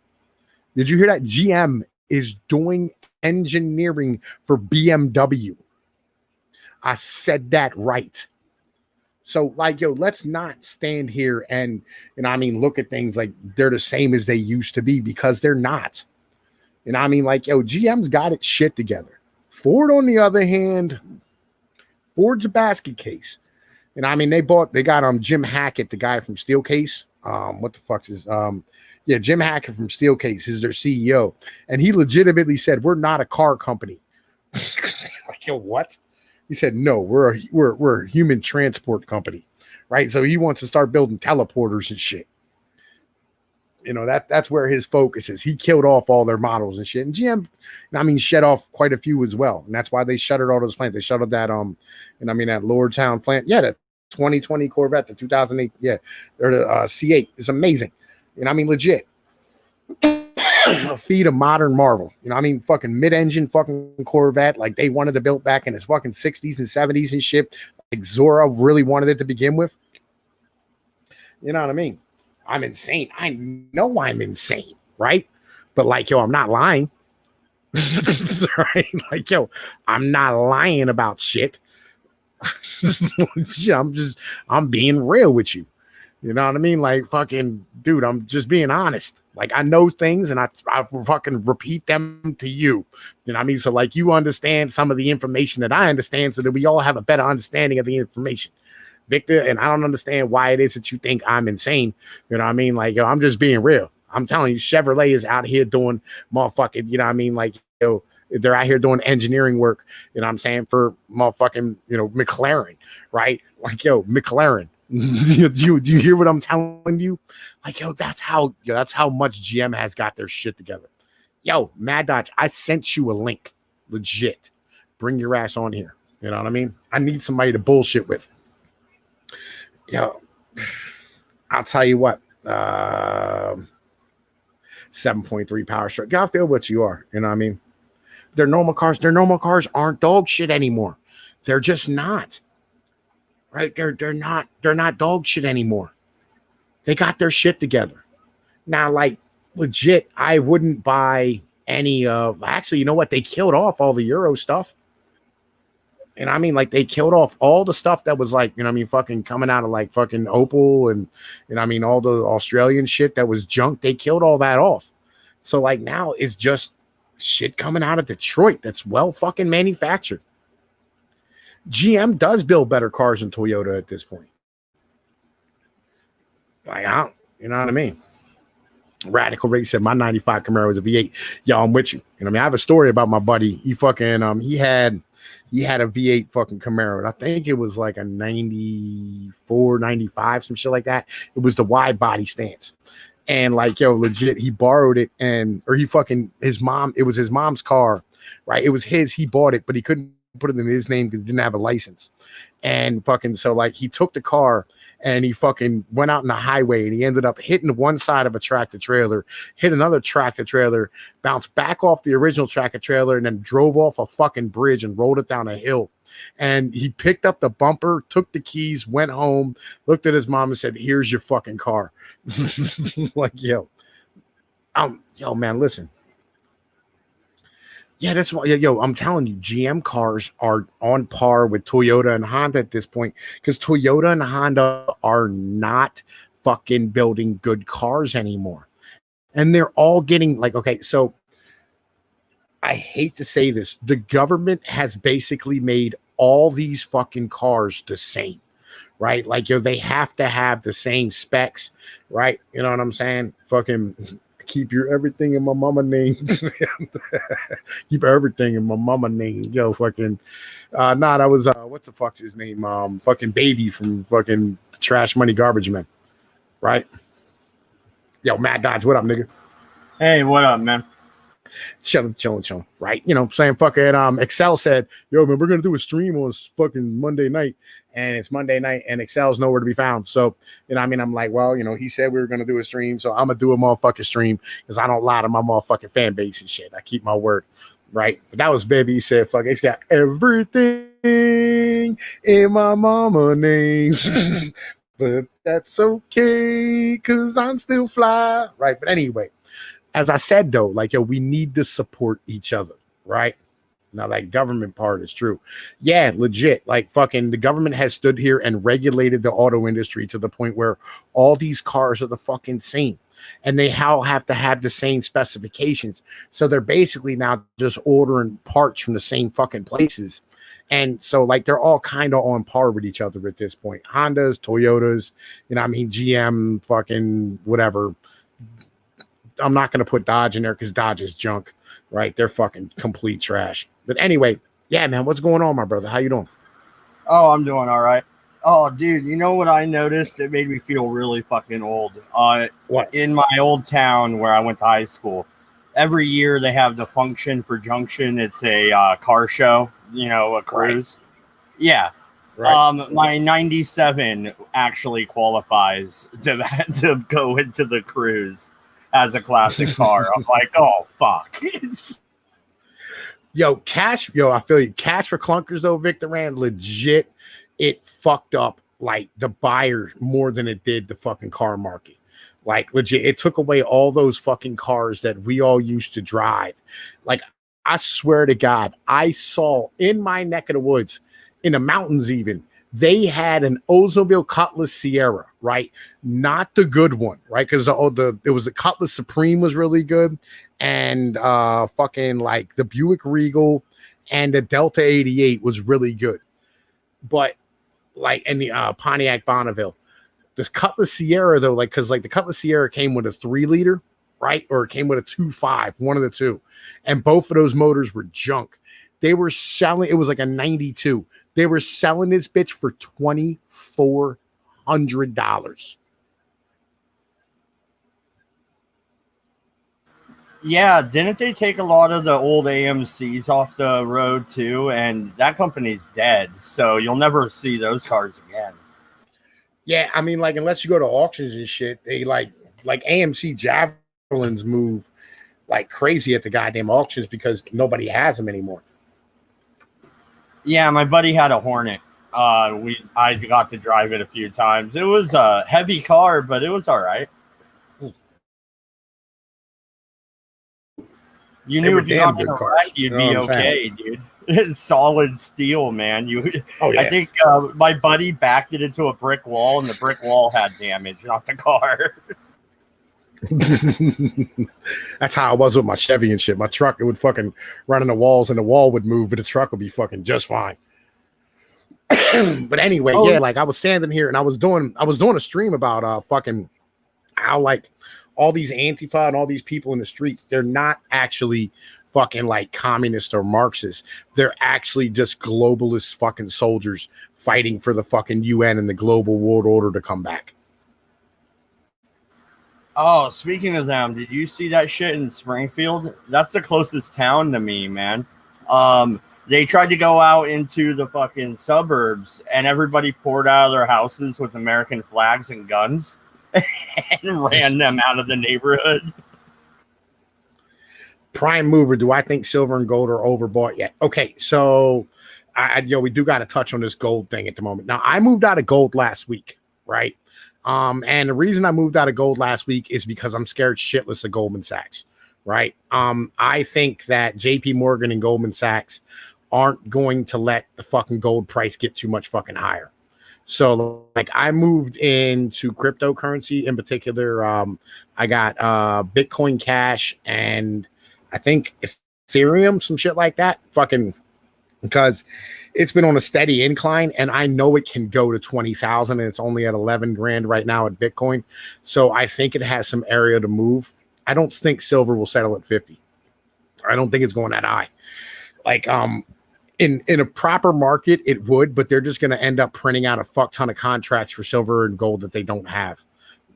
Did you hear that? GM is doing engineering for BMW. I said that right. So, like, yo, let's not stand here and I mean, look at things like they're the same as they used to be, because they're not. And I mean, like, yo, GM's got its shit together. Ford, on the other hand, Ford's a basket case. And I mean, they got Jim Hackett, the guy from Steelcase. What the fuck is Jim Hackett from Steelcase is their CEO, and he legitimately said, "We're not a car company." Like, yo, what? He said, "No, we're a human transport company," right? So he wants to start building teleporters and shit. You know, that's where his focus is. He killed off all their models and shit, and GM, I mean, shed off quite a few as well, and that's why they shuttered all those plants. They shuttered that that Lordstown plant, the 2020 Corvette, the 2008, or the C8 is amazing. You know, I mean, legit. Feed a modern marvel. You know, I mean, fucking mid-engine fucking Corvette, like they wanted to build back in its fucking 60s and 70s and shit. Like Zora really wanted it to begin with. You know what I mean? I'm insane. I know I'm insane, right? But like, yo, I'm not lying. Right? Like, yo, I'm not lying about shit. I'm being real with you. You know what I mean? Like, fucking, dude, I'm just being honest. Like, I know things and I fucking repeat them to you. You know what I mean? So, like, you understand some of the information that I understand so that we all have a better understanding of the information. Victor, and I don't understand why it is that you think I'm insane. You know what I mean? Like, yo, I'm just being real. I'm telling you, Chevrolet is out here doing motherfucking, you know what I mean? Like, yo, they're out here doing engineering work, you know what I'm saying, for motherfucking, McLaren, right? Like, yo, McLaren. do you hear what I'm telling you? Like, yo, that's how much GM has got their shit together. Yo, Mad Dodge, I sent you a link. Legit. Bring your ass on here. You know what I mean? I need somebody to bullshit with. Yo, I'll tell you what. 7.3 power stroke. Y'all feel what you are. You know what I mean? Their normal cars aren't dog shit anymore. They're just not. Right? They're not dog shit anymore. They got their shit together. Now, like, legit, I wouldn't buy any of, actually, you know what? They killed off all the Euro stuff. And I mean, like, they killed off all the stuff that was like, you know what I mean, fucking coming out of like fucking Opel and, you know what I mean, all the Australian shit that was junk. They killed all that off. So like now it's just shit coming out of Detroit that's well fucking manufactured. GM does build better cars than Toyota at this point. Like, you know what I mean? Radical Ray said my 95 Camaro was a V8. Yo, I'm with you. You know what I mean? I have a story about my buddy. He fucking he had a V8 fucking Camaro. And I think it was like a 94, 95, some shit like that. It was the wide body stance. And like, yo, legit, he borrowed it it was his mom's car, right? It was his, he bought it, but he couldn't put it in his name because he didn't have a license. And fucking, so like he took the car and he fucking went out on the highway and he ended up hitting one side of a tractor trailer, hit another tractor trailer, bounced back off the original tractor trailer, and then drove off a fucking bridge and rolled it down a hill. And he picked up the bumper, took the keys, went home, looked at his mom and said, "Here's your fucking car." Like, yo, man, listen. Yeah, that's why, yo, I'm telling you, GM cars are on par with Toyota and Honda at this point because Toyota and Honda are not fucking building good cars anymore. And they're all getting like, okay, so I hate to say this. The government has basically made all these fucking cars the same, right? Like, yo, they have to have the same specs, right? You know what I'm saying? Fucking keep your everything in my mama name. Keep everything in my mama name. Yo, fucking that was what the fuck's his name? Fucking Baby from fucking Trash Money Garbage Man. Right? Yo, Mad Dodge, what up, nigga? Hey, what up, man? Chilling. Right? You know, saying fucking Excel said, yo, man, we're gonna do a stream on fucking Monday night. And it's Monday night and Excel's nowhere to be found. So, you know, I mean, I'm like, well, you know, he said we were going to do a stream. So I'm going to do a motherfucking stream because I don't lie to my motherfucking fan base and shit. I keep my word. Right. But that was Baby. He said, fuck, it's got everything in my mama name. But that's okay because I'm still fly. Right. But anyway, as I said, though, like, yo, we need to support each other. Right. Now, that government part is true. Yeah, legit. Like, fucking the government has stood here and regulated the auto industry to the point where all these cars are the fucking same. And they all have to have the same specifications. So they're basically now just ordering parts from the same fucking places. And so, like, they're all kind of on par with each other at this point. Hondas, Toyotas, you know what I mean? GM, fucking whatever. I'm not going to put Dodge in there because Dodge is junk, right? They're fucking complete trash. But anyway, yeah, man, what's going on, my brother? How you doing? Oh, I'm doing all right. Oh, dude, you know what I noticed? It made me feel really fucking old. What? In my old town where I went to high school, every year they have the Function for Junction. It's a car show, you know, a cruise. Right. Yeah. Right. My 97 actually qualifies to go into the cruise as a classic car. I'm like, oh, fuck. Yo, I feel you. Cash for clunkers, though, Victor Rand, legit, it fucked up, like, the buyer more than it did the fucking car market. Like, legit, it took away all those fucking cars that we all used to drive. Like, I swear to God, I saw in my neck of the woods in the mountains even, they had an Oldsmobile Cutlass Sierra, right? Not the good one, right? Because it was the Cutlass Supreme was really good, and fucking like the Buick Regal and the Delta 88 was really good. But like, and the Pontiac Bonneville. This Cutlass Sierra, though, like, because like the Cutlass Sierra came with a 3-liter, right? Or it came with a 2.5, one of the two. And both of those motors were junk. They were selling, it was like a 92. They were selling this bitch for $2,400. Yeah, didn't they take a lot of the old AMCs off the road too? And that company's dead, so you'll never see those cars again. Yeah, I mean, like, unless you go to auctions and shit, they like AMC Javelins move like crazy at the goddamn auctions because nobody has them anymore. Yeah, my buddy had a Hornet. I got to drive it a few times. It was a heavy car, but it was all right. You knew if you got in a wreck, you'd be okay, dude. It's solid steel, man. I think my buddy backed it into a brick wall, and the brick wall had damage, not the car. That's how I was with my Chevy and shit. My truck, it would fucking run in the walls, and the wall would move, but the truck would be fucking just fine. But anyway, yeah, like I was standing here and I was doing a stream about fucking how like all these Antifa and all these people in the streets, they're not actually fucking like communists or Marxists. They're actually just globalist fucking soldiers fighting for the fucking UN and the global world order to come back. Oh, speaking of them, did you see that shit in Springfield? That's the closest town to me, man. They tried to go out into the fucking suburbs and everybody poured out of their houses with American flags and guns and ran them out of the neighborhood. Prime mover. Do I think silver and gold are overbought yet? Okay, so we do got to touch on this gold thing at the moment. Now, I moved out of gold last week, right? And the reason I moved out of gold last week is because I'm scared shitless of Goldman Sachs, right? I think that JP Morgan and Goldman Sachs aren't going to let the fucking gold price get too much fucking higher. So like I moved into cryptocurrency in particular. I got Bitcoin Cash and I think Ethereum, some shit like that. Fucking because it's been on a steady incline and I know it can go to 20,000 and it's only at 11 grand right now at Bitcoin. So I think it has some area to move. I don't think silver will settle at 50. I don't think it's going that high. Like, in a proper market, it would, but they're just going to end up printing out a fuck ton of contracts for silver and gold that they don't have.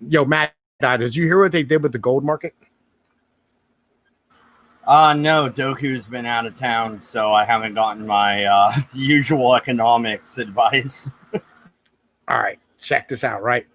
Yo, Matt, did you hear what they did with the gold market? No, Doku's been out of town, so I haven't gotten my usual economics advice. All right, check this out, right?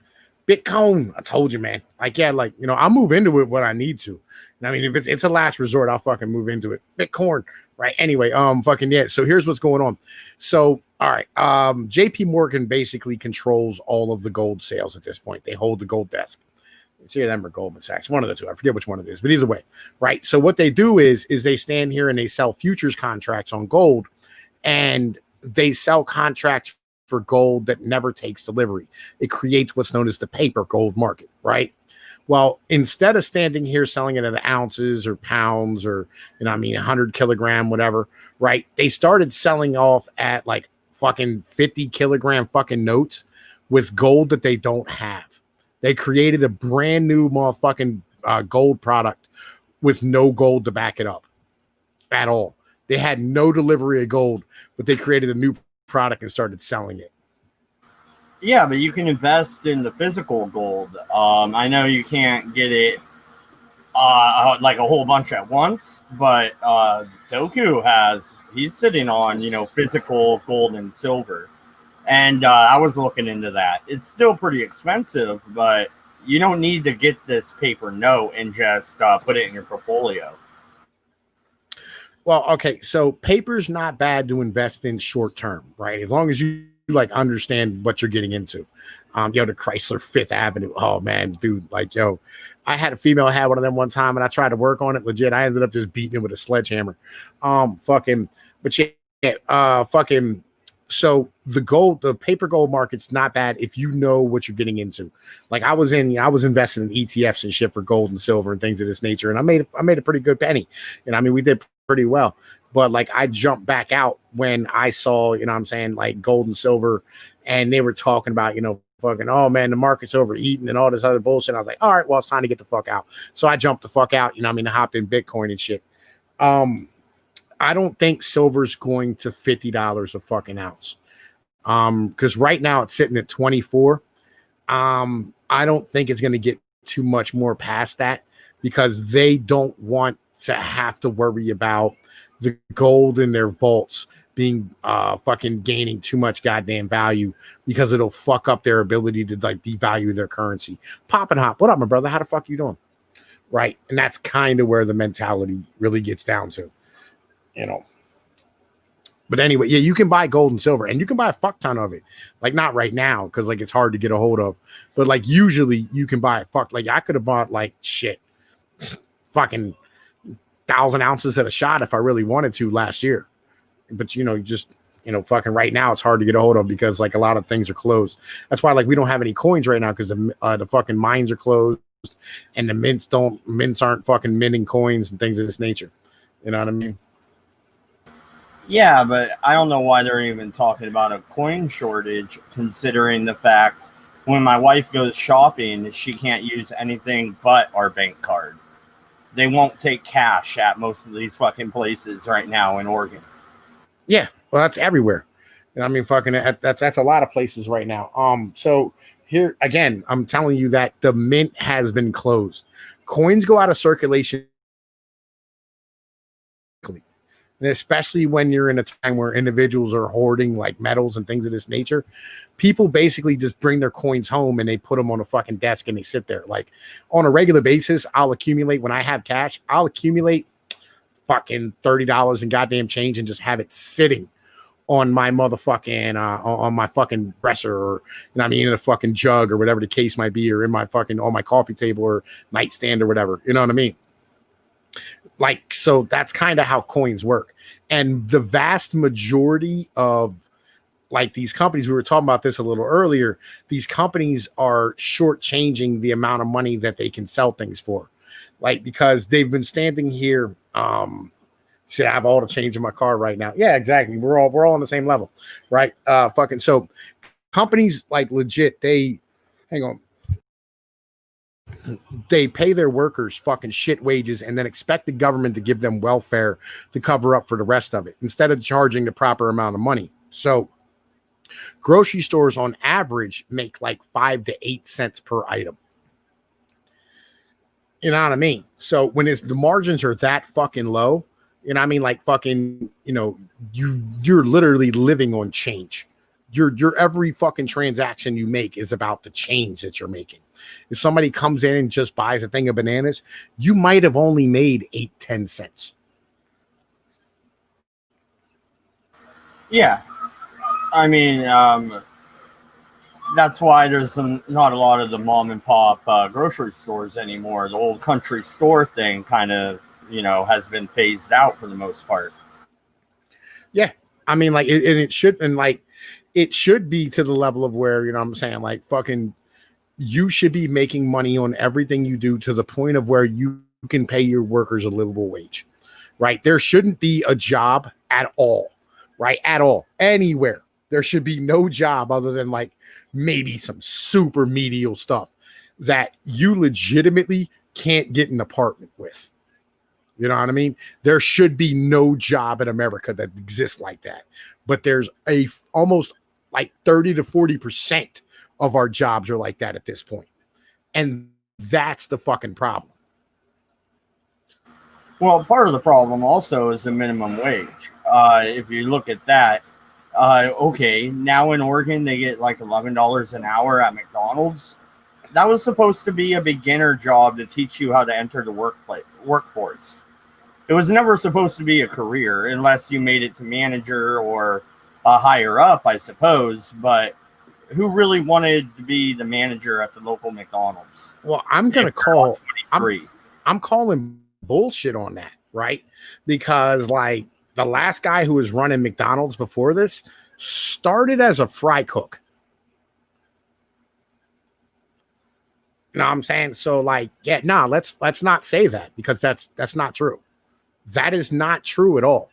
Bitcoin, I told you, man. Like, yeah, like, I'll move into it when I need to. I mean, if it's a last resort, I'll fucking move into it. Bitcoin. Right. Anyway, fucking yeah. So here's what's going on. So, all right. JP Morgan basically controls all of the gold sales at this point. They hold the gold desk. It's either them or Goldman Sachs, one of the two. I forget which one it is, but either way, right? So what they do is they stand here and they sell futures contracts on gold, and they sell contracts for gold that never takes delivery. It creates what's known as the paper gold market, right? Well, instead of standing here selling it at ounces or pounds or, 100 kilogram, whatever, right? They started selling off at like fucking 50 kilogram fucking notes with gold that they don't have. They created a brand new motherfucking gold product with no gold to back it up at all. They had no delivery of gold, but they created a new product and started selling it. Yeah, but you can invest in the physical gold. I know you can't get it like a whole bunch at once, but Doku he's sitting on, physical gold and silver. And I was looking into that. It's still pretty expensive, but you don't need to get this paper note and just put it in your portfolio. Well, okay, so paper's not bad to invest in short term, right? As long as you like understand what you're getting into. The Chrysler Fifth Avenue. Oh man, dude, like, I had a female had one of them one time and I tried to work on it. Legit, I ended up just beating it with a sledgehammer. But So the paper gold market's not bad if you know what you're getting into. Like I was invested in ETFs and shit for gold and silver and things of this nature, and I made a pretty good penny. And I mean, we did pretty well. But like I jumped back out when I saw, you know what I'm saying, like gold and silver, and they were talking about, you know, fucking, oh man, the market's overeating and all this other bullshit. I was like, all right, well, it's time to get the fuck out. So I jumped the fuck out, you know what I mean, I hopped in Bitcoin and shit. I don't think silver's going to $50 a fucking ounce. Because right now it's sitting at 24. I don't think it's going to get too much more past that because they don't want to have to worry about the gold in their vaults being fucking gaining too much goddamn value because it'll fuck up their ability to like devalue their currency. Pop and Hop, what up, my brother? How the fuck you doing? Right. And that's kind of where the mentality really gets down to, you know. But anyway, yeah, you can buy gold and silver and you can buy a fuck ton of it. Like not right now because like it's hard to get a hold of. But like usually you can buy a fuck. Like I could have bought like shit fucking 1,000 ounces at a shot if I really wanted to last year. But, you know, just, you know, fucking right now it's hard to get a hold of because like a lot of things are closed. That's why like we don't have any coins right now because the fucking mines are closed and the mints aren't fucking minting coins and things of this nature. You know what I mean? Yeah, but I don't know why they're even talking about a coin shortage considering the fact when my wife goes shopping, she can't use anything but our bank card. They won't take cash at most of these fucking places right now in Oregon. Yeah, well, that's everywhere. And I mean, fucking, that's a lot of places right now. So here again, I'm telling you that the mint has been closed. Coins go out of circulation, and especially when you're in a time where individuals are hoarding like metals and things of this nature. People basically just bring their coins home and they put them on a fucking desk and they sit there. Like on a regular basis, I'll accumulate when I have cash. I'll accumulate fucking $30 in goddamn change and just have it sitting on my motherfucking on my fucking dresser or, you know, I mean, in a fucking jug or whatever the case might be, or in my fucking on my coffee table or nightstand or whatever. You know what I mean? Like, so that's kind of how coins work. And the vast majority of like these companies, we were talking about this a little earlier, these companies are shortchanging the amount of money that they can sell things for. Like, because they've been standing here. See, I have all the change in my car right now. Yeah, exactly. We're all on the same level, right? Fucking so companies like legit, they pay their workers fucking shit wages and then expect the government to give them welfare to cover up for the rest of it instead of charging the proper amount of money. So grocery stores on average make like 5 to 8 cents per item. You know what I mean? So when the margins are that fucking low, you know what I mean? Like fucking, you know, you're literally living on change. Your every fucking transaction you make is about the change that you're making. If somebody comes in and just buys a thing of bananas, you might have only made 8-10 cents. Yeah. I mean, that's why there's not a lot of the mom and pop grocery stores anymore. The old country store thing kind of, you know, has been phased out for the most part. Yeah. I mean, like, it should, and like, it should be to the level of where, you know what I'm saying, like fucking, you should be making money on everything you do to the point of where you can pay your workers a livable wage, right? There shouldn't be a job at all, right? At all, anywhere. There should be no job other than like maybe some super medial stuff that you legitimately can't get an apartment with. You know what I mean? There should be no job in America that exists like that. But there's almost like 30 to 40% of our jobs are like that at this point. And that's the fucking problem. Well, part of the problem also is the minimum wage. If you look at that, okay, now in Oregon, they get like $11 an hour at McDonald's. That was supposed to be a beginner job to teach you how to enter the workforce. It was never supposed to be a career unless you made it to manager or higher up, I suppose. But who really wanted to be the manager at the local McDonald's? Well, I'm calling bullshit on that, right? Because like the last guy who was running McDonald's before this, started as a fry cook. You know what I'm saying? So like, yeah, no, let's not say that, because that's not true. That is not true at all.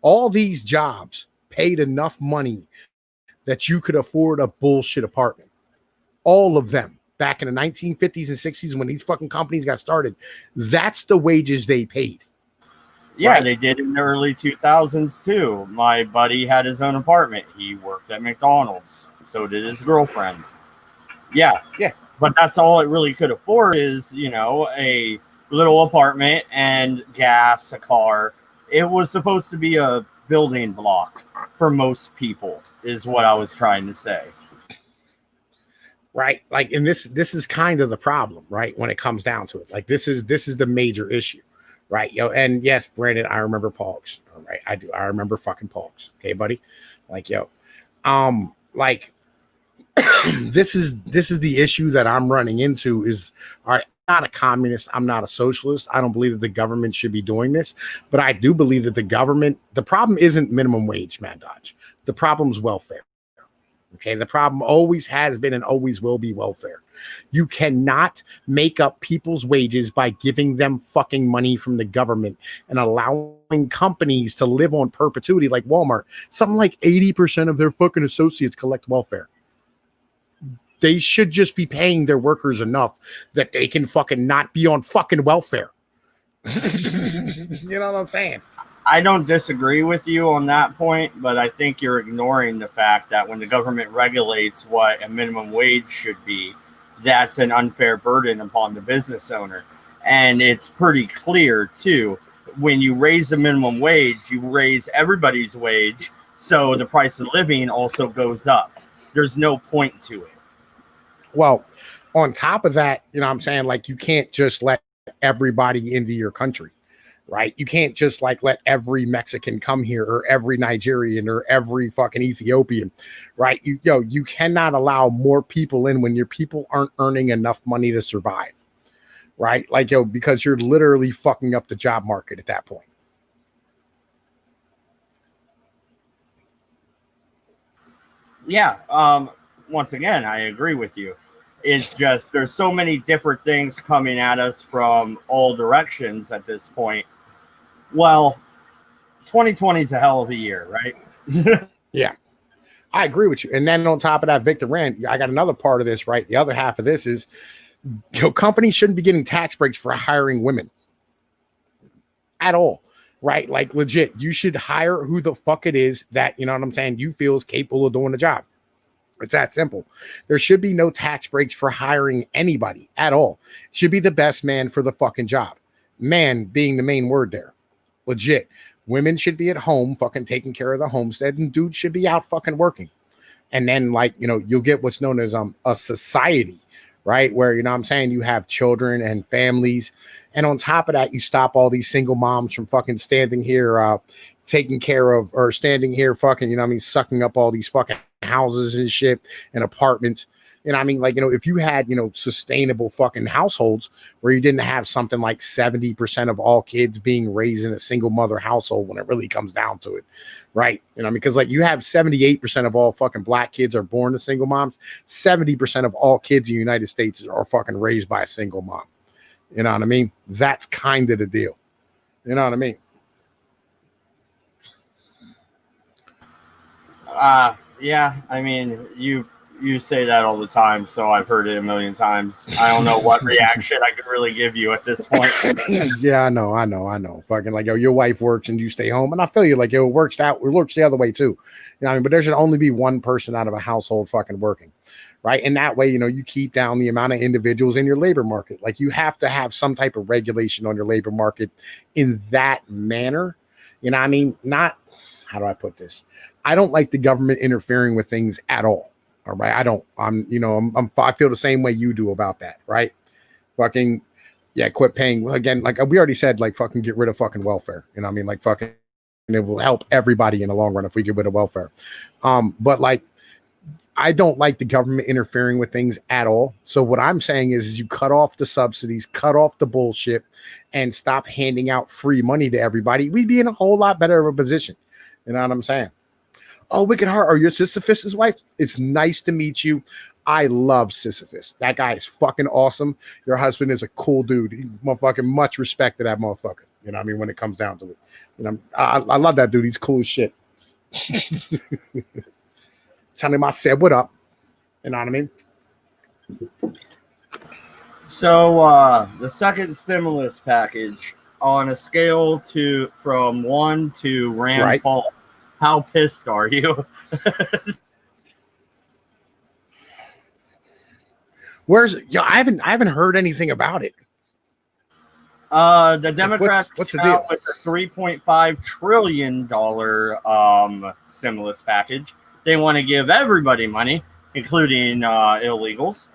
All these jobs paid enough money that you could afford a bullshit apartment. All of them back in the 1950s and 60s when these fucking companies got started, that's the wages they paid. Yeah, right? They did in the early 2000s too. My buddy had his own apartment. He worked at McDonald's. So did his girlfriend. Yeah. Yeah. But that's all it really could afford is, you know, a little apartment and gas, a car. It was supposed to be a building block for most people, is what I was trying to say. Right. Like, and this is kind of the problem, right? When it comes down to it, like this is the major issue, right? Yo, and yes, Brandon, I remember Pogs. All right. I do. I remember fucking Pogs. Okay, buddy. Like, yo, like this is the issue that I'm running into is, all right, I'm not a communist. I'm not a socialist. I don't believe that the government should be doing this, but I do believe that the problem isn't minimum wage, Mad Dodge. The problem is welfare. Okay, the problem always has been and always will be welfare. You cannot make up people's wages by giving them fucking money from the government and allowing companies to live on perpetuity like Walmart. Something like 80% of their fucking associates collect welfare. They should just be paying their workers enough that they can fucking not be on fucking welfare. You know what I'm saying? I don't disagree with you on that point, but I think you're ignoring the fact that when the government regulates what a minimum wage should be, that's an unfair burden upon the business owner. And it's pretty clear, too. When you raise the minimum wage, you raise everybody's wage, so the price of living also goes up. There's no point to it. Well, on top of that, you know what I'm saying? Like, you can't just let everybody into your country. Right? You can't just like let every Mexican come here or every Nigerian or every fucking Ethiopian, right? You cannot allow more people in when your people aren't earning enough money to survive, right? Like, because you're literally fucking up the job market at that point. Yeah. Once again, I agree with you. It's just there's so many different things coming at us from all directions at this point. Well, 2020 is a hell of a year, right? Yeah, I agree with you. And then on top of that, Victor Rand, I got another part of this, right? The other half of this is, companies shouldn't be getting tax breaks for hiring women at all, right? Like, legit, you should hire who the fuck it is that, you know what I'm saying, you feel is capable of doing the job. It's that simple. There should be no tax breaks for hiring anybody at all. It should be the best man for the fucking job. Man being the main word there. Legit. Women should be at home fucking taking care of the homestead, and dudes should be out fucking working. And then, like, you'll get what's known as a society, right? Where, you know what I'm saying, you have children and families. And on top of that, you stop all these single moms from fucking standing here taking care of, or standing here fucking, you know what I mean, sucking up all these fucking houses and shit and apartments. You know what I mean? Like, if you had, sustainable fucking households where you didn't have something like 70% of all kids being raised in a single mother household when it really comes down to it, right? Because like you have 78% of all fucking black kids are born to single moms. 70% of all kids in the United States are fucking raised by a single mom. You know what I mean? That's kind of the deal. You know what I mean? Yeah, I mean, you say that all the time, so I've heard it a million times. I don't know what reaction I could really give you at this point. Yeah, I know. Fucking like, your wife works and you stay home, and I feel you. Like, it works the other way too. You know what I mean? But there should only be one person out of a household fucking working, right? And that way, you keep down the amount of individuals in your labor market. Like, you have to have some type of regulation on your labor market in that manner. You know what I mean? Not, how do I put this? I don't like the government interfering with things at all. All right. I feel the same way you do about that. Right. Fucking, yeah. Quit paying. Again, like we already said, like, fucking get rid of fucking welfare. You know what I mean? Like, fucking, and it will help everybody in the long run if we get rid of welfare. But like, I don't like the government interfering with things at all. So what I'm saying is you cut off the subsidies, cut off the bullshit, and stop handing out free money to everybody. We'd be in a whole lot better of a position. You know what I'm saying? Oh, Wicked Heart, are you Sisyphus's wife? It's nice to meet you. I love Sisyphus. That guy is fucking awesome. Your husband is a cool dude. He motherfucking much respect to that motherfucker. You know what I mean? When it comes down to it. You know, I love that dude. He's cool as shit. Tell him I said what up. You know what I mean? So the second stimulus package, on a scale from 1 to Rand Paul, how pissed are you? I haven't heard anything about it. The Democrats what's the deal with a $3.5 trillion stimulus package. They want to give everybody money, including illegals.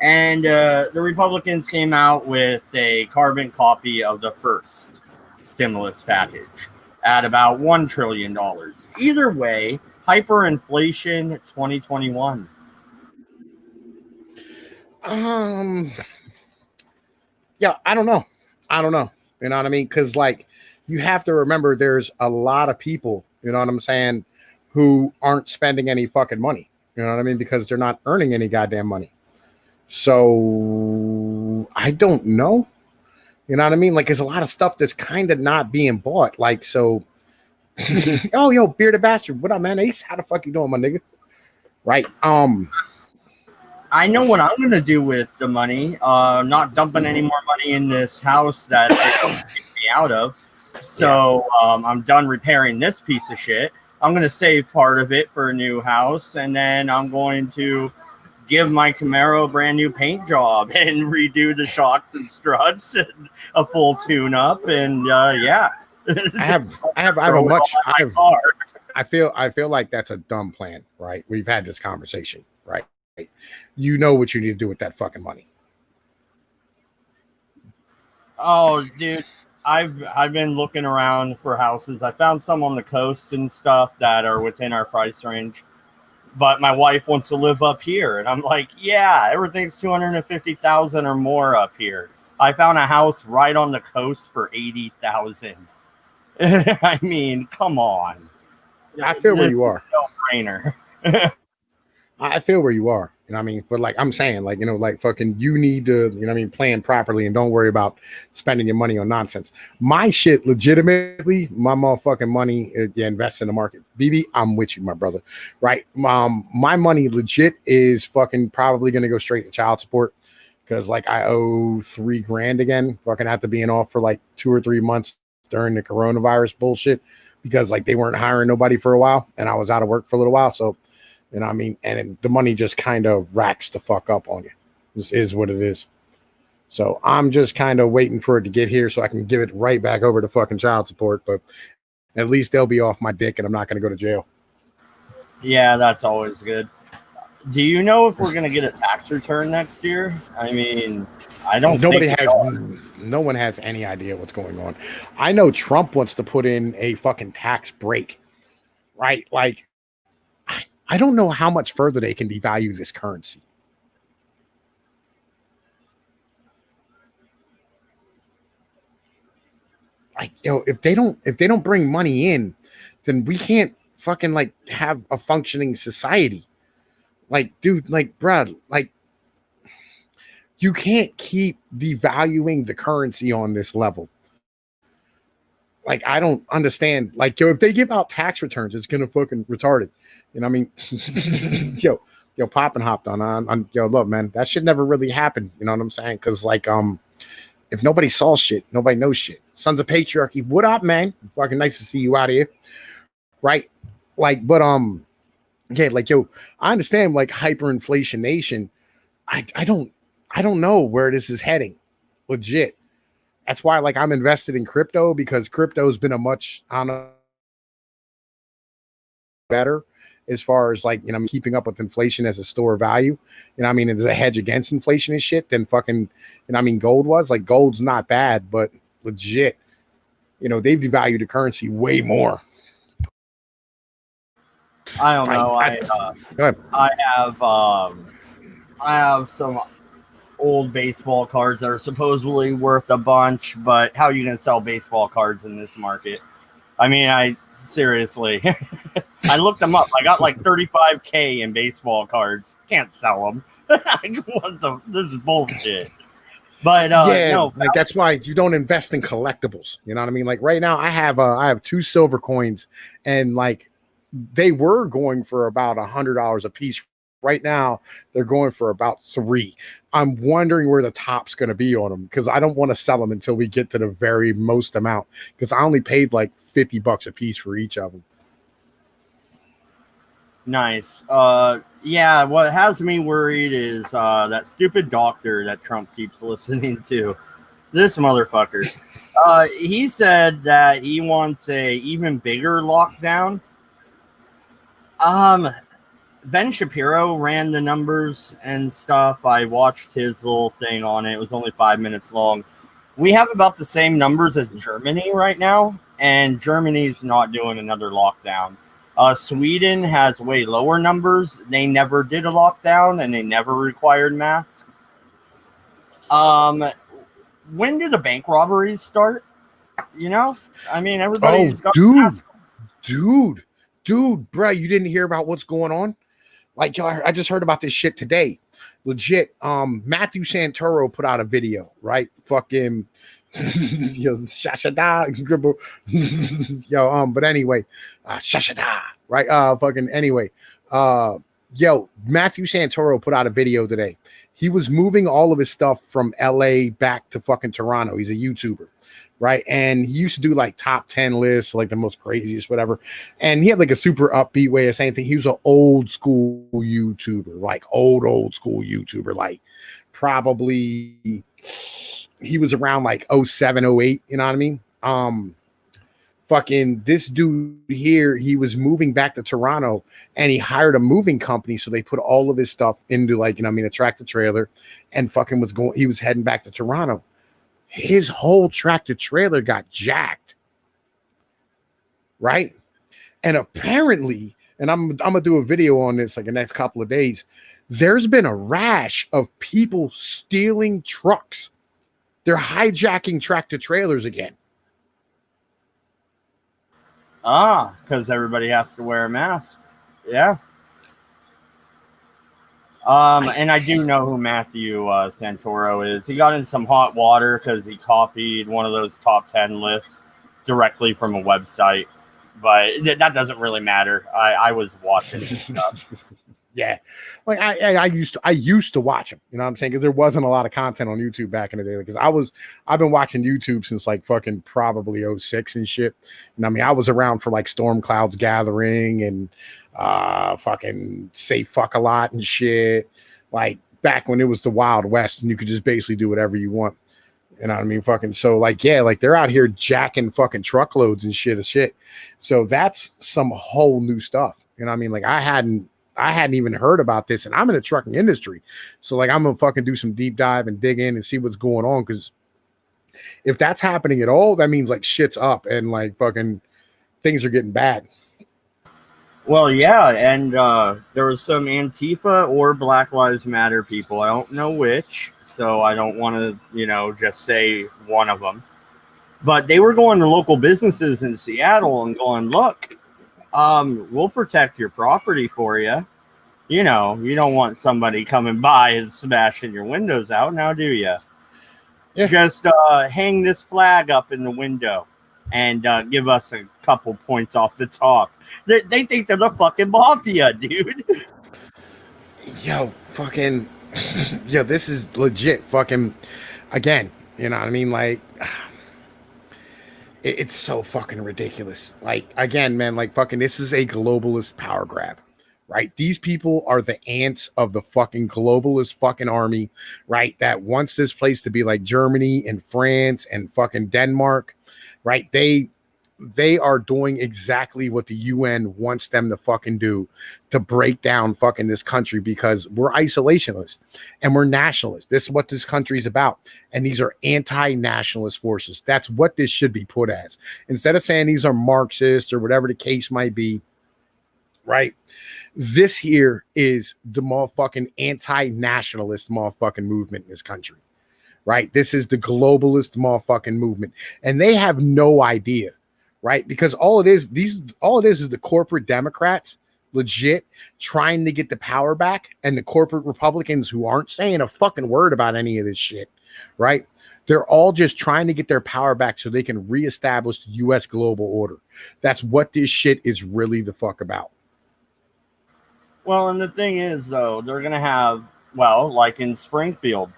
And the Republicans came out with a carbon copy of the first stimulus package at about $1 trillion. Either way, hyperinflation 2021. Yeah, I don't know. You know what I mean? Because like you have to remember there's a lot of people, you know what I'm saying, who aren't spending any fucking money. You know what I mean? Because they're not earning any goddamn money. So I don't know. You know what I mean? Like there's a lot of stuff that's kind of not being bought. Like, so oh yo, bearded bastard. What up, man? Ace, how the fuck you doing, my nigga? Right. I know what I'm gonna do with the money. Not dumping any more money in this house that they don't kick me out of. So I'm done repairing this piece of shit. I'm gonna save part of it for a new house, and then I'm going to give my Camaro a brand new paint job and redo the shocks and struts and a full tune up. And I feel like that's a dumb plan, right? We've had this conversation, right? You know what you need to do with that fucking money. Oh, dude, I've been looking around for houses. I found some on the coast and stuff that are within our price range. But my wife wants to live up here, and I'm like, yeah, everything's $250,000 or more up here. I found a house right on the coast for $80,000. I mean, come on. I feel where you are. No brainer. I feel where you are. You know what I mean? But like I'm saying, like, you know, like fucking you need to, you know what I mean, plan properly and don't worry about spending your money on nonsense. My shit, legitimately, my motherfucking money, invest in the market. BB, I'm with you, my brother. Right? My money legit is fucking probably gonna go straight to child support because like I owe $3,000 again. Fucking have to being off for like 2 or 3 months during the coronavirus bullshit because like they weren't hiring nobody for a while and I was out of work for a little while. So you know what I mean? And the money just kind of racks the fuck up on you. This is what it is. So I'm just kind of waiting for it to get here so I can give it right back over to fucking child support. But at least they'll be off my dick and I'm not going to go to jail. Yeah, that's always good. Do you know if we're going to get a tax return next year? I mean, I don't no one has any idea what's going on. I know Trump wants to put in a fucking tax break, right? Like, I don't know how much further they can devalue this currency. Like, you know, if they don't bring money in, then we can't fucking like have a functioning society. Like, dude, like, bruh, like you can't keep devaluing the currency on this level. Like, I don't understand. Like, yo, if they give out tax returns, it's gonna fucking retarded. You know what I mean? yo, Poppin' hopped on. Yo, look, man, that shit never really happened. You know what I'm saying? Because, like, if nobody saw shit, nobody knows shit. Sons of Patriarchy, what up, man? Fucking nice to see you out here. Right? Like, but, yeah, like, yo, I understand, like, hyperinflation nation. I don't know where this is heading. Legit. That's why, like, I'm invested in crypto because crypto's been a much, I don't know, better as far as like, you know, keeping up with inflation as a store of value. You know, I mean, as a hedge against inflation and shit than fucking, you know, I mean, gold was like gold's not bad, but legit, you know, they've devalued the currency way more. I don't know. I have some old baseball cards that are supposedly worth a bunch, but how are you going to sell baseball cards in this market? I mean, I seriously, I looked them up. I got like 35K in baseball cards. Can't sell them. This is bullshit. But no, like that's why you don't invest in collectibles. You know what I mean? Like right now, I have 2 silver coins, and like they were going for about $100 a piece. Right now, they're going for about 3. I'm wondering where the top's going to be on them because I don't want to sell them until we get to the very most amount because I only paid like $50 a piece for each of them. Nice. Yeah, what has me worried is that stupid doctor that Trump keeps listening to. This motherfucker. He said that he wants a even bigger lockdown. Ben Shapiro ran the numbers and stuff. I watched his little thing on it. It was only 5 minutes long. We have about the same numbers as Germany right now, and Germany's not doing another lockdown. Sweden has way lower numbers. They never did a lockdown, and they never required masks. When do the bank robberies start? You know? I mean, everybody's got masks. Dude, bro, you didn't hear about what's going on? Like, I just heard about this shit today. Legit. Matthew Santoro put out a video, right? Fucking shashada. But anyway, shashada, right? Fucking anyway. Matthew Santoro put out a video today. He was moving all of his stuff from LA back to fucking Toronto. He's a YouTuber, right? And he used to do like top 10 lists, like the most craziest, whatever. And he had like a super upbeat way of saying things. He was an old school YouTuber, like old school YouTuber, like probably he was around like 07, 08, you know what I mean? Fucking this dude here, he was moving back to Toronto and he hired a moving company. So they put all of his stuff into like, a tractor trailer and fucking he was heading back to Toronto. His whole tractor trailer got jacked. Right. And apparently, and I'm going to do a video on this like the next couple of days. There's been a rash of people stealing trucks. They're hijacking tractor trailers again. Because everybody has to wear a mask. Yeah. And I do know who Matthew Santoro is. He got in some hot water because he copied one of those top 10 lists directly from a website. But that doesn't really matter. I was watching his stuff. Yeah, like I used to watch him. You know what I'm saying? Because there wasn't a lot of content on YouTube back in the day. Because I've been watching YouTube since like fucking probably 06 and shit. And I mean, I was around for like Storm Clouds Gathering and fucking Say Fuck a Lot and shit. Like back when it was the Wild West and you could just basically do whatever you want. You know what I mean? Fucking so like, yeah, like they're out here jacking fucking truckloads and shit. So that's some whole new stuff. You know what I mean? Like I hadn't even heard about this, and I'm in the trucking industry. So like I'm gonna fucking do some deep dive and dig in and see what's going on. Cause if that's happening at all, that means like shit's up and like fucking things are getting bad. Well, yeah, and there was some Antifa or Black Lives Matter people. I don't know which, so I don't want to, just say one of them. But they were going to local businesses in Seattle and going, look, we'll protect your property for you. You don't want somebody coming by and smashing your windows out, now do you? Yeah. Just hang this flag up in the window and give us a couple points off the top. They think they're the fucking mafia, dude. Yo, fucking, this is legit. Fucking, again, you know what I mean? Like, it's so fucking ridiculous. Like, again, man, like fucking, this is a globalist power grab, right? These people are the ants of the fucking globalist fucking army, right? That wants this place to be like Germany and France and fucking Denmark, right? They are doing exactly what the UN wants them to fucking do to break down fucking this country because we're isolationist and we're nationalists. This is what this country is about. And these are anti-nationalist forces. That's what this should be put as. Instead of saying these are Marxists or whatever the case might be, right? This here is the motherfucking anti-nationalist motherfucking movement in this country, right? This is the globalist motherfucking movement. And they have no idea, right? Because all it is the corporate Democrats legit trying to get the power back, and the corporate Republicans who aren't saying a fucking word about any of this shit, right? They're all just trying to get their power back so they can reestablish the U.S. global order. That's what this shit is really the fuck about. Well, and the thing is, though, they're going to have, well, like in Springfield,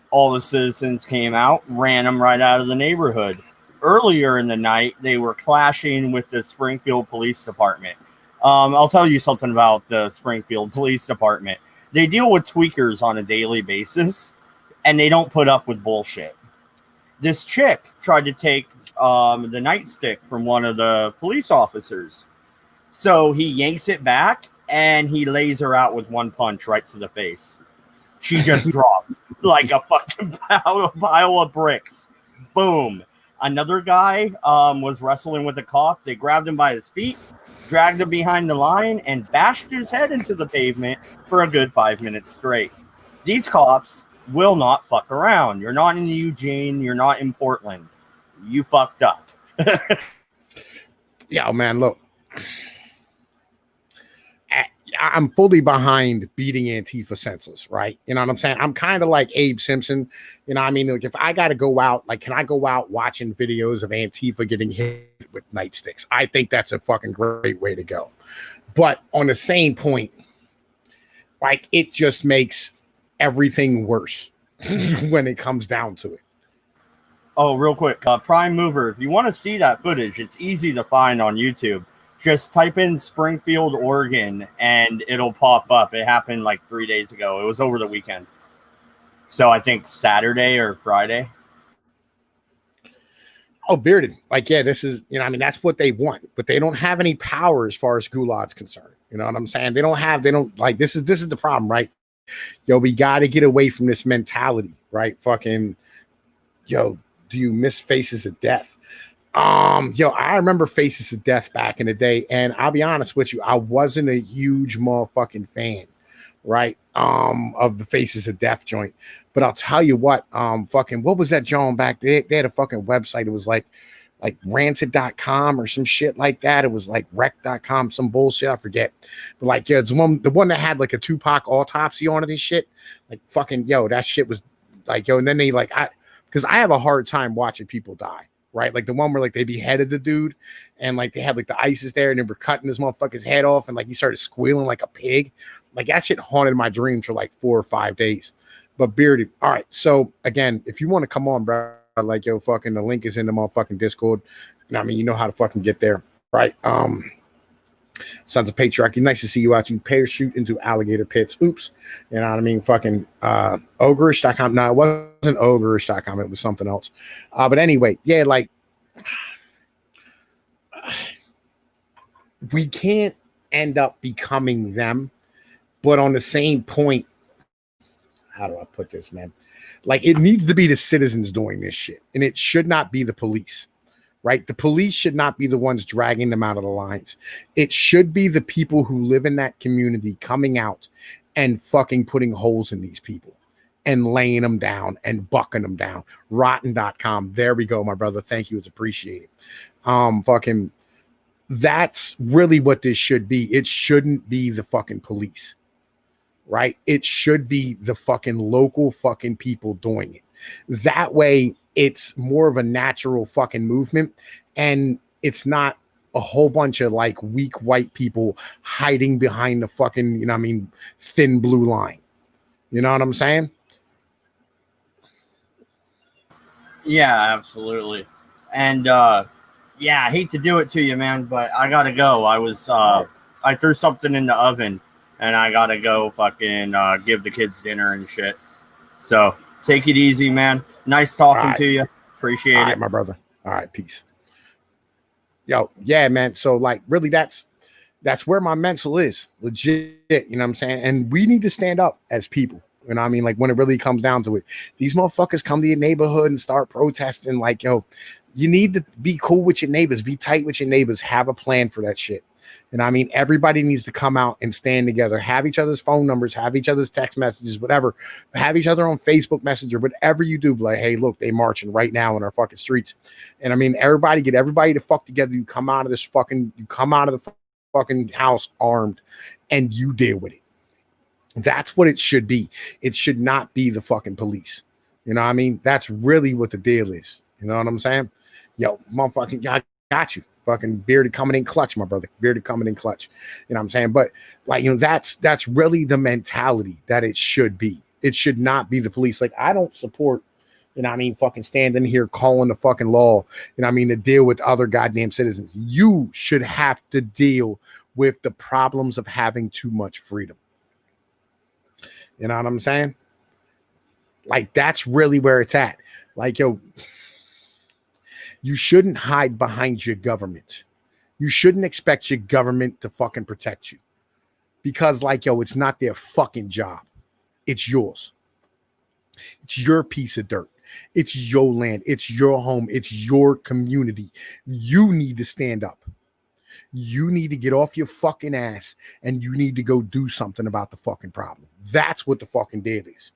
all the citizens came out, ran them right out of the neighborhood. Earlier in the night, they were clashing with the Springfield Police Department. I'll tell you something about the Springfield Police Department. They deal with tweakers on a daily basis, and they don't put up with bullshit. This chick tried to take the nightstick from one of the police officers. So he yanks it back, and he lays her out with one punch right to the face. She just dropped like a fucking pile of bricks. Boom. Another guy was wrestling with a cop. They grabbed him by his feet, dragged him behind the line, and bashed his head into the pavement for a good 5 minutes straight. These cops will not fuck around. You're not in Eugene. You're not in Portland. You fucked up. Yeah, man, look. I'm fully behind beating Antifa senseless, right? You know what I'm saying? I'm kind of like Abe Simpson. You know what I mean? Like, if I got to go out, like, can I go out watching videos of Antifa getting hit with nightsticks? I think that's a fucking great way to go. But on the same point, like, it just makes everything worse when it comes down to it. Oh, real quick, Prime Mover, if you want to see that footage, it's easy to find on YouTube. Just type in Springfield, Oregon, and it'll pop up. It happened like 3 days ago. It was over the weekend. So I think Saturday or Friday. Oh, bearded. Like, yeah, this is, you know, I mean, that's what they want, but they don't have any power as far as Gulad's concerned. You know what I'm saying? They don't like, this is the problem, right? Yo, we got to get away from this mentality, right? Fucking, yo, do you miss Faces of Death? Yo, I remember Faces of Death back in the day, and I'll be honest with you, I wasn't a huge motherfucking fan, right? Of the Faces of Death joint. But I'll tell you what, fucking, what was that joint back there? They had a fucking website. It was like rancid.com or some shit like that. It was like rec.com, some bullshit, I forget. But like, yeah, it's the one that had like a Tupac autopsy on it and shit. Like, fucking, yo, that shit was like, yo, and then they like, because I have a hard time watching people die. Right, like the one where like they beheaded the dude, and like they had like the ISIS there, and they were cutting this motherfucker's head off, and like he started squealing like a pig. Like, that shit haunted my dreams for like 4 or 5 days. But bearded, all right. So again, if you want to come on, bro, like, yo, fucking, the link is in the motherfucking Discord. And I mean, you know how to fucking get there, right? Sons of Patriarchy, nice to see you out. You parachute into alligator pits. Oops. You know what I mean? Fucking ogreish.com. No, it wasn't ogreish.com. It was something else. But anyway, yeah, like, we can't end up becoming them. But on the same point, how do I put this, man? Like, it needs to be the citizens doing this shit. And it should not be the police. Right? The police should not be the ones dragging them out of the lines. It should be the people who live in that community coming out and fucking putting holes in these people and laying them down and bucking them down. Rotten.com. There we go, my brother. Thank you. It's appreciated. Fucking, that's really what this should be. It shouldn't be the fucking police. Right? It should be the fucking local fucking people doing it. That way, it's more of a natural fucking movement, and it's not a whole bunch of like weak white people hiding behind the fucking, you know what I mean, thin blue line. You know what I'm saying? Yeah, absolutely. And yeah, I hate to do it to you, man, but I gotta go. I threw something in the oven, and I gotta go fucking give the kids dinner and shit. So take it easy, man. Nice talking to you. Appreciate it. My brother. All right, peace. Yo, yeah, man. So like, really, that's where my mental is. Legit, you know what I'm saying? And we need to stand up as people. You know what I mean? Like, when it really comes down to it, these motherfuckers come to your neighborhood and start protesting. Like, yo, you need to be cool with your neighbors, be tight with your neighbors, have a plan for that shit. And I mean, everybody needs to come out and stand together, have each other's phone numbers, have each other's text messages, whatever, have each other on Facebook Messenger, whatever you do. Like, hey, look, they marching right now in our fucking streets. And I mean, get everybody to fuck together. You come out of the fucking house armed and you deal with it. That's what it should be. It should not be the fucking police. You know what I mean? That's really what the deal is. You know what I'm saying? Yo, motherfucking, I got you. Fucking bearded coming in clutch, my brother. Bearded coming in clutch. You know what I'm saying? But like, you know, that's really the mentality that it should be. It should not be the police. Like, I don't support, you know what I mean, fucking standing here calling the fucking law, you know what I mean, to deal with other goddamn citizens. You should have to deal with the problems of having too much freedom. You know what I'm saying? Like, that's really where it's at. Like, yo, you shouldn't hide behind your government. You shouldn't expect your government to fucking protect you. Because, like, yo, it's not their fucking job. It's yours. It's your piece of dirt. It's your land. It's your home. It's your community. You need to stand up. You need to get off your fucking ass and you need to go do something about the fucking problem. That's what the fucking deal is.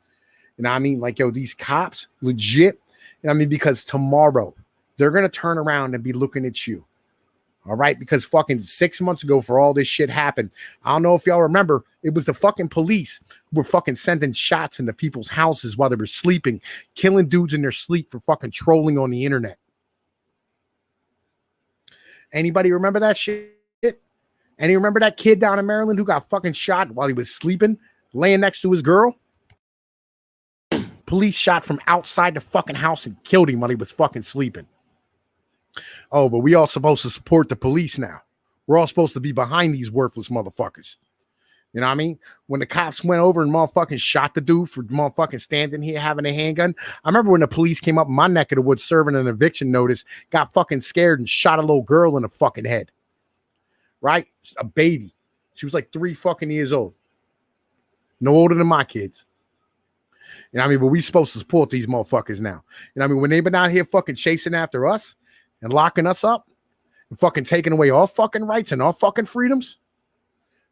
You know what I mean? Like, yo, these cops, legit, you know what I mean? Because tomorrow, they're going to turn around and be looking at you. All right? Because fucking 6 months ago, for all this shit happened, I don't know if y'all remember, it was the fucking police who were fucking sending shots into people's houses while they were sleeping, killing dudes in their sleep for fucking trolling on the internet. Anybody remember that shit? And you remember that kid down in Maryland who got fucking shot while he was sleeping, laying next to his girl? Police shot from outside the fucking house and killed him while he was fucking sleeping. Oh, but we all supposed to support the police now. We're all supposed to be behind these worthless motherfuckers. You know what I mean? When the cops went over and motherfucking shot the dude for motherfucking standing here having a handgun. I remember when the police came up in my neck of the woods serving an eviction notice, got fucking scared and shot a little girl in the fucking head. Right? A baby. She was like 3 fucking years old. No older than my kids. You know what I mean? But we supposed to support these motherfuckers now. You know what I mean? When they've been out here fucking chasing after us and locking us up and fucking taking away our fucking rights and our fucking freedoms.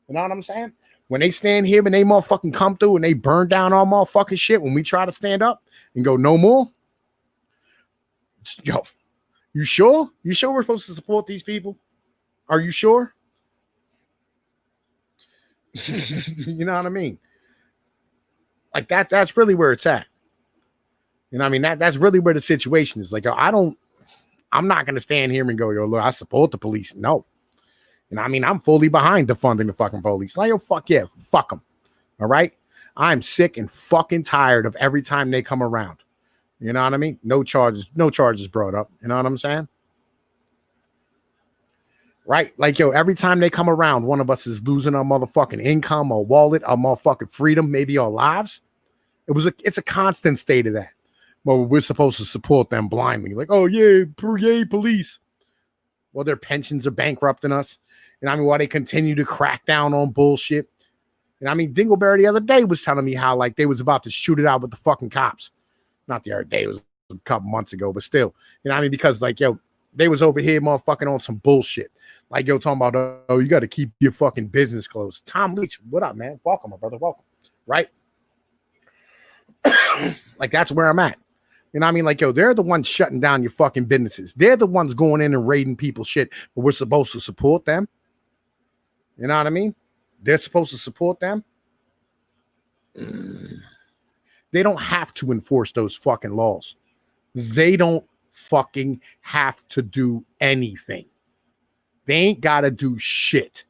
You know what I'm saying? When they stand here and they motherfucking come through and they burn down our motherfucking shit when we try to stand up and go no more. Yo, you sure? You sure we're supposed to support these people? Are you sure? You know what I mean? Like that's really where it's at. You know what I mean? That's really where the situation is. Like, I'm not going to stand here and go, yo, look, I support the police. No. You know what I mean? I'm fully behind defunding the fucking police. Like, yo, fuck yeah, fuck them. All right? I'm sick and fucking tired of every time they come around. You know what I mean? No charges brought up. You know what I'm saying? Right? Like, yo, every time they come around, one of us is losing our motherfucking income, our wallet, our motherfucking freedom, maybe our lives. It's a constant state of that. But we're supposed to support them blindly. Like, oh, yay, police. Well, their pensions are bankrupting us. And I mean, while they continue to crack down on bullshit. And I mean, Dingleberry the other day was telling me how, like, they was about to shoot it out with the fucking cops. Not the other day, it was a couple months ago, but still. You know what I mean? Because, like, yo, they was over here motherfucking on some bullshit. Like, yo, talking about, oh, you got to keep your fucking business closed. Tom Leach, what up, man? Welcome, my brother. Welcome. Right? Like, that's where I'm at. You know what I mean? Like, yo, they're the ones shutting down your fucking businesses. They're the ones going in and raiding people's shit, but we're supposed to support them. You know what I mean? They're supposed to support them. They don't have to enforce those fucking laws. They don't fucking have to do anything. They ain't got to do shit.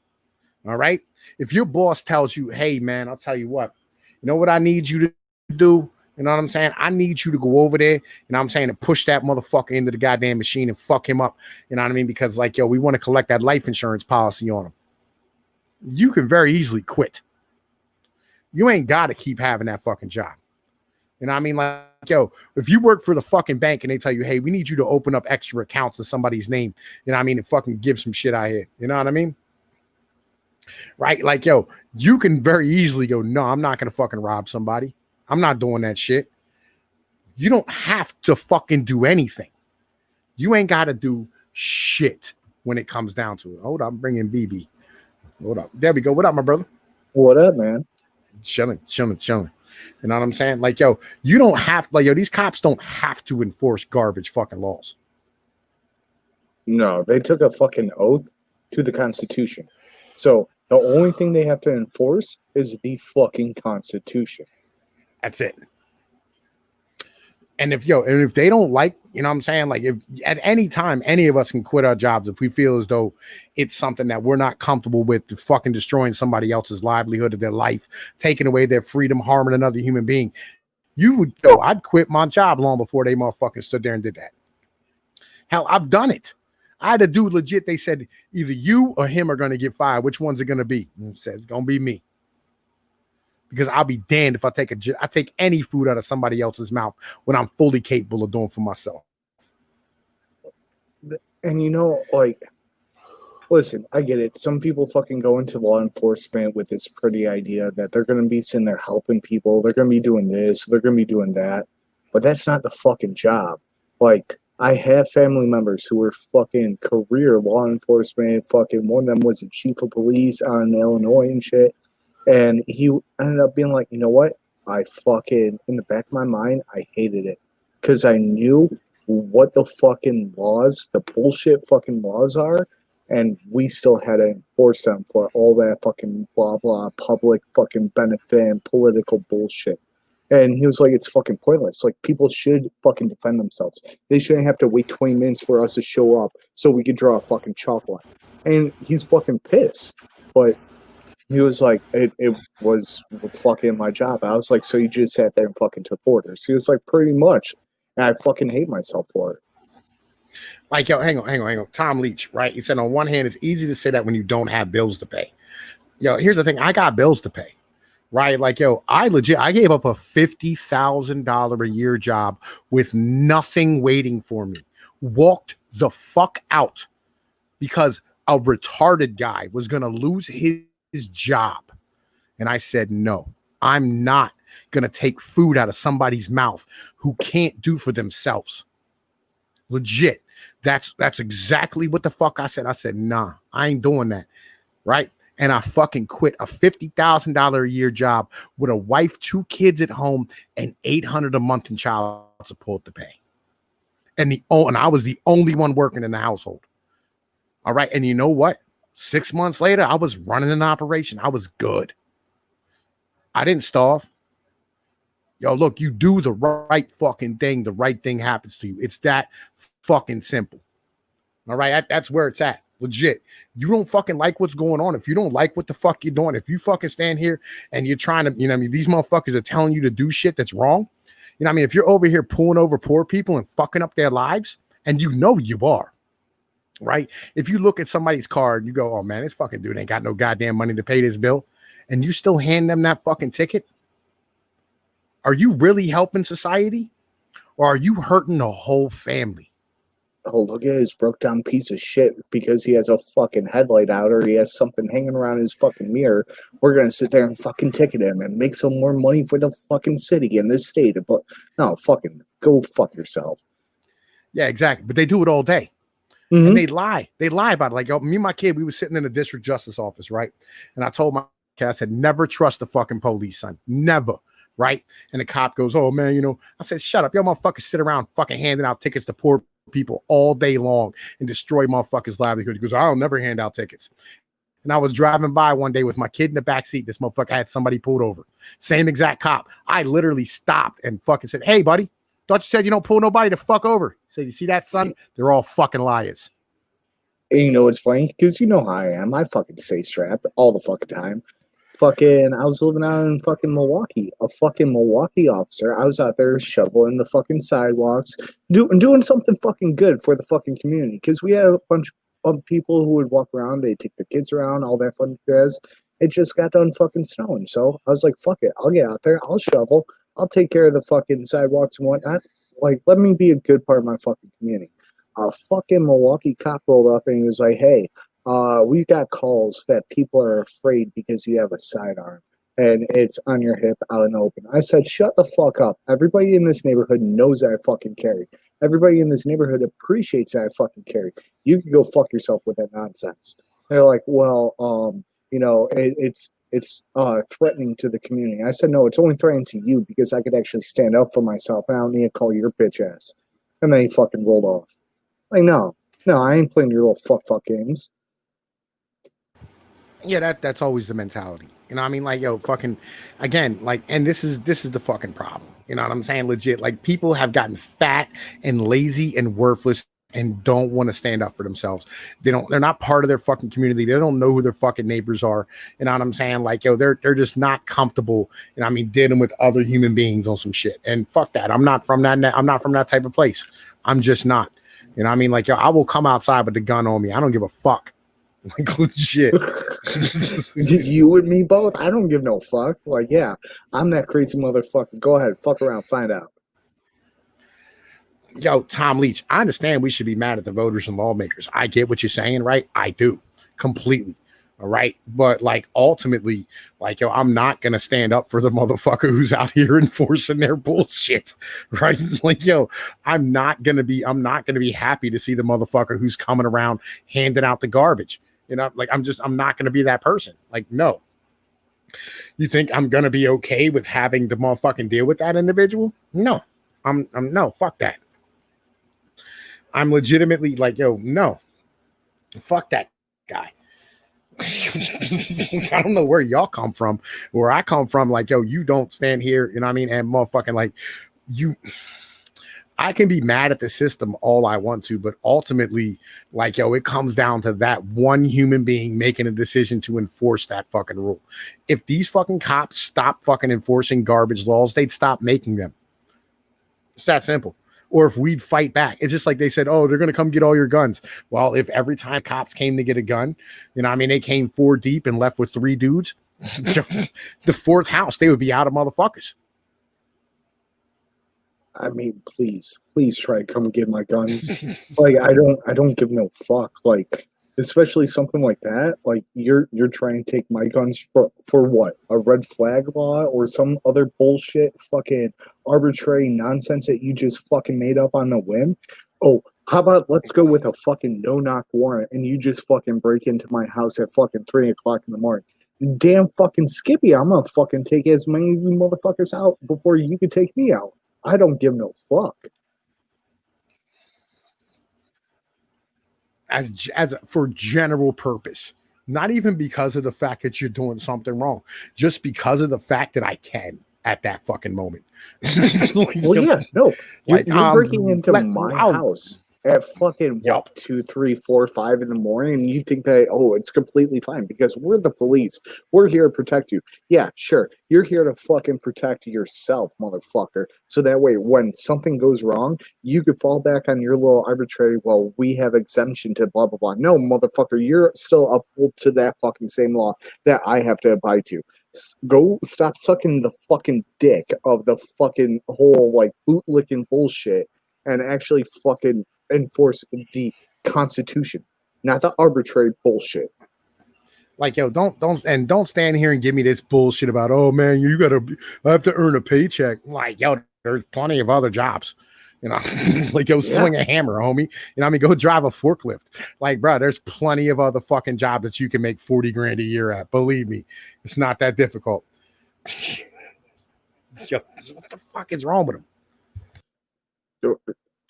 All right? If your boss tells you, hey, man, I'll tell you what. You know what I need you to do? You know what I'm saying? I need you to go over there, you know what I'm saying, and push that motherfucker into the goddamn machine and fuck him up. You know what I mean? Because, like, yo, we want to collect that life insurance policy on him. You can very easily quit. You ain't got to keep having that fucking job. You know what I mean? Like, yo, if you work for the fucking bank and they tell you, hey, we need you to open up extra accounts in somebody's name, you know what I mean, and fucking give some shit out here. You know what I mean? Right? Like, yo, you can very easily go, no, I'm not going to fucking rob somebody. I'm not doing that shit. You don't have to fucking do anything. You ain't got to do shit when it comes down to it. Hold on, I'm bringing BB. What up? There we go. What up, my brother? What up, man? Chilling. You know what I'm saying? Like, yo, you don't have, like, yo, these cops don't have to enforce garbage fucking laws. No, they took a fucking oath to the Constitution. So the only thing they have to enforce is the fucking Constitution. That's it. And if they don't like, you know what I'm saying? Like, if at any time, any of us can quit our jobs if we feel as though it's something that we're not comfortable with, fucking destroying somebody else's livelihood of their life, taking away their freedom, harming another human being. I'd quit my job long before they motherfucking stood there and did that. Hell, I've done it. I had a dude legit, they said, either you or him are going to get fired. Which one's it going to be? And said, it's going to be me. Because I'll be damned if I take any food out of somebody else's mouth when I'm fully capable of doing for myself. And you know, like, listen, I get it. Some people fucking go into law enforcement with this pretty idea that they're going to be sitting there helping people. They're going to be doing this. They're going to be doing that. But that's not the fucking job. Like, I have family members who were fucking career law enforcement. Fucking one of them was the chief of police on Illinois and shit. And he ended up being like, you know what? I fucking, in the back of my mind, I hated it. Because I knew what the fucking laws, the bullshit fucking laws are. And we still had to enforce them for all that fucking blah, blah, public fucking benefit and political bullshit. And he was like, it's fucking pointless. Like, people should fucking defend themselves. They shouldn't have to wait 20 minutes for us to show up so we could draw a fucking chalk line. And he's fucking pissed. But he was like, it was fucking my job. I was like, so you just sat there and fucking took orders? He was like, pretty much. And I fucking hate myself for it. Like, yo, hang on. Tom Leach, right? He said, on one hand, it's easy to say that when you don't have bills to pay. Yo, here's the thing. I got bills to pay, right? Like, yo, I gave up a $50,000 a year job with nothing waiting for me. Walked the fuck out because a retarded guy was going to lose his job. And I said, no, I'm not going to take food out of somebody's mouth who can't do for themselves. Legit. That's exactly what the fuck I said. I said, nah, I ain't doing that. Right. And I fucking quit a $50,000 a year job with a wife, 2 kids at home, and $800 a month in child support to pay. And I was the only one working in the household. All right. And you know what? 6 months later, I was running an operation. I was good. I didn't starve. Yo, look, you do the right fucking thing. The right thing happens to you. It's that fucking simple. All right. That's where it's at. Legit. You don't fucking like what's going on. If you don't like what the fuck you're doing, if you fucking stand here and you're trying to, you know what I mean, these motherfuckers are telling you to do shit that's wrong. You know what I mean? If you're over here pulling over poor people and fucking up their lives, and you know you are, right? If you look at somebody's car and you go, oh man, this fucking dude ain't got no goddamn money to pay this bill, and you still hand them that fucking ticket, are you really helping society, or are you hurting the whole family? Oh, look at his broke down piece of shit because he has a fucking headlight out or he has something hanging around his fucking mirror. We're going to sit there and fucking ticket him and make some more money for the fucking city and this state. But no, fucking go fuck yourself. Yeah, exactly. But they do it all day. Mm-hmm. And they lie. They lie about it. Like, yo, me and my kid, we were sitting in the district justice office, right? And I told my kid, I said, never trust the fucking police, son. Never. Right? And the cop goes, oh man, you know, I said, shut up. Yo, motherfuckers sit around fucking handing out tickets to poor people all day long and destroy motherfuckers' livelihood. He goes, I'll never hand out tickets. And I was driving by one day with my kid in the back seat. This motherfucker had somebody pulled over. Same exact cop. I literally stopped and fucking said, hey, buddy, thought you said you don't pull nobody to fuck over. So you see that, son? They're all fucking liars. And you know what's funny? Because you know how I am. I fucking stay strapped all the fucking time. Fucking, I was living out in fucking Milwaukee. A fucking Milwaukee officer. I was out there shoveling the fucking sidewalks, doing something fucking good for the fucking community. Because we had a bunch of people who would walk around. They'd take their kids around, all that fun jazz. It just got done fucking snowing. So I was like, fuck it. I'll get out there. I'll shovel. I'll take care of the fucking sidewalks and whatnot. Like, let me be a good part of my fucking community. A fucking Milwaukee cop rolled up and he was like, hey, we've got calls that people are afraid because you have a sidearm and it's on your hip out in the open. I said, shut the fuck up. Everybody in this neighborhood knows that I fucking carry. Everybody in this neighborhood appreciates that I fucking carry. You can go fuck yourself with that nonsense. They're like, well, It's threatening to the community. I said, no, it's only threatening to you because I could actually stand up for myself and I don't need to call your bitch ass. And then he fucking rolled off. Like, no, I ain't playing your little fuck games. Yeah, that's always the mentality. You know what I mean? Like, yo, fucking, again, like, and this is the fucking problem. You know what I'm saying? Legit. Like, people have gotten fat and lazy and worthless and don't want to stand up for themselves. They're not part of their fucking community. They don't know who their fucking neighbors are. You know what I'm saying? Like, yo, they're just not comfortable, you know what I mean, dealing with other human beings on some shit. And fuck that. I'm not from that type of place. I'm just not. You know what I mean? Like, yo, I will come outside with the gun on me. I don't give a fuck. Like, legit. You and me both? I don't give no fuck. Like, yeah, I'm that crazy motherfucker. Go ahead, fuck around, find out. Yo, Tom Leach, I understand we should be mad at the voters and lawmakers. I get what you're saying, right? I do. Completely. All right. But like, ultimately, like, yo, I'm not going to stand up for the motherfucker who's out here enforcing their bullshit. Right. Like, yo, I'm not going to be happy to see the motherfucker who's coming around handing out the garbage. You know, like, I'm not going to be that person. Like, no. You think I'm going to be okay with having to motherfucking deal with that individual? No, I'm no, fuck that. I'm legitimately like, yo, no, fuck that guy. I don't know where y'all come from. Where I come from, like, yo, you don't stand here, you know what I mean? And motherfucking, like, I can be mad at the system all I want to, but ultimately, like, yo, it comes down to that one human being making a decision to enforce that fucking rule. If these fucking cops stop fucking enforcing garbage laws, they'd stop making them. It's that simple. Or if we'd fight back. It's just like they said, oh, they're going to come get all your guns. Well, if every time cops came to get a gun, you know what I mean, they came 4 deep and left with 3 dudes, the 4th house, they would be out of motherfuckers. I mean, please try to come get my guns. Like, I don't give no fuck. Like, especially something like that. Like, you're trying to take my guns for what? A red flag law or some other bullshit fucking arbitrary nonsense that you just fucking made up on the whim? Oh, how about let's go with a fucking no-knock warrant and you just fucking break into my house at fucking 3 o'clock in the morning. Damn fucking Skippy, I'm gonna fucking take as many of you motherfuckers out before you can take me out. I don't give no fuck. As for general purpose, not even because of the fact that you're doing something wrong, just because of the fact that I can at that fucking moment. Like, well, yeah, no, you're breaking into my house at fucking 2, 3, 4, 5 in the morning, and you think that, oh, it's completely fine because we're the police. We're here to protect you. Yeah, sure. You're here to fucking protect yourself, motherfucker. So that way, when something goes wrong, you could fall back on your little arbitrary, well, we have exemption to blah, blah, blah. No, motherfucker, you're still upheld to that fucking same law that I have to abide to. Go stop sucking the fucking dick of the fucking whole, like, bootlicking bullshit and actually fucking enforce the Constitution, not the arbitrary bullshit. Like, yo, don't stand here and give me this bullshit about, oh man, I have to earn a paycheck. Like, yo, there's plenty of other jobs, you know. Like, yo, swing a hammer, homie. You know what I mean? Go drive a forklift. Like, bro, there's plenty of other fucking jobs that you can make 40 grand a year at. Believe me, it's not that difficult. Yo, what the fuck is wrong with them?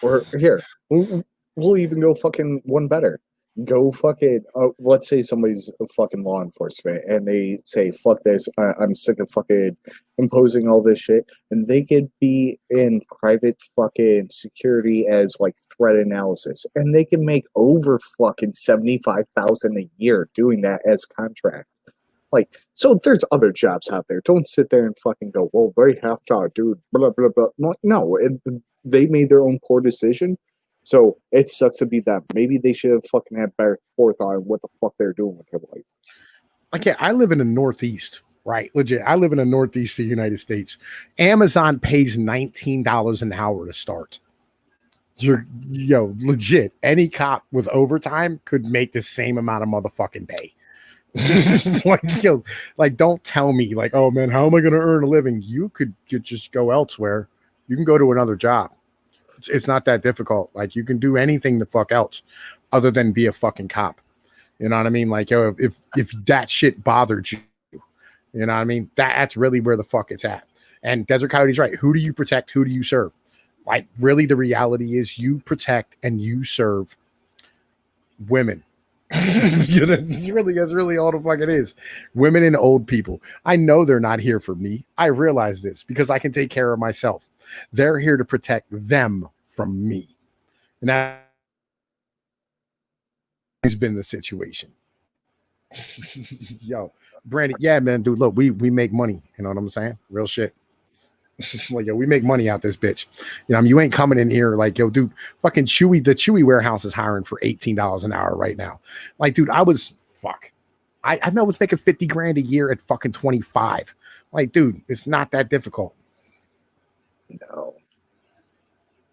Or here, we'll even go fucking one better. Go fucking, let's say somebody's a fucking law enforcement and they say, fuck this, I'm sick of fucking imposing all this shit. And they could be in private fucking security as like threat analysis. And they can make over fucking $75,000 a year doing that as contract. Like, so there's other jobs out there. Don't sit there and fucking go, well, they have to do blah, blah, blah. No, they made their own poor decision. So it sucks to be them. Maybe they should have fucking had better forethought on what the fuck they're doing with their life. Okay, I live in the Northeast, right? Legit. I live in the Northeast of the United States. Amazon pays $19 an hour to start. Legit. Any cop with overtime could make the same amount of motherfucking pay. Like, don't tell me, like, oh man, how am I going to earn a living? You could just go elsewhere. You can go to another job. It's not that difficult. Like, you can do anything the fuck else other than be a fucking cop. You know what I mean? Like, yo, if that shit bothered you, you know what I mean? That's really where the fuck it's at. And Desert Coyote's right. Who do you protect? Who do you serve? Like, really, the reality is you protect and you serve women. You know, that's really all the fuck it is. Women and old people. I know they're not here for me. I realize this because I can take care of myself. They're here to protect them from me. And that has been the situation. Yo, Brandon, yeah, man, dude, look, we make money. You know what I'm saying? Real shit. Like, yo, we make money out this bitch. You know, I mean, you ain't coming in here like, yo, dude, fucking Chewy, the Chewy warehouse is hiring for $18 an hour right now. Like, dude, I was I was making 50 grand a year at fucking 25. Like, dude, it's not that difficult.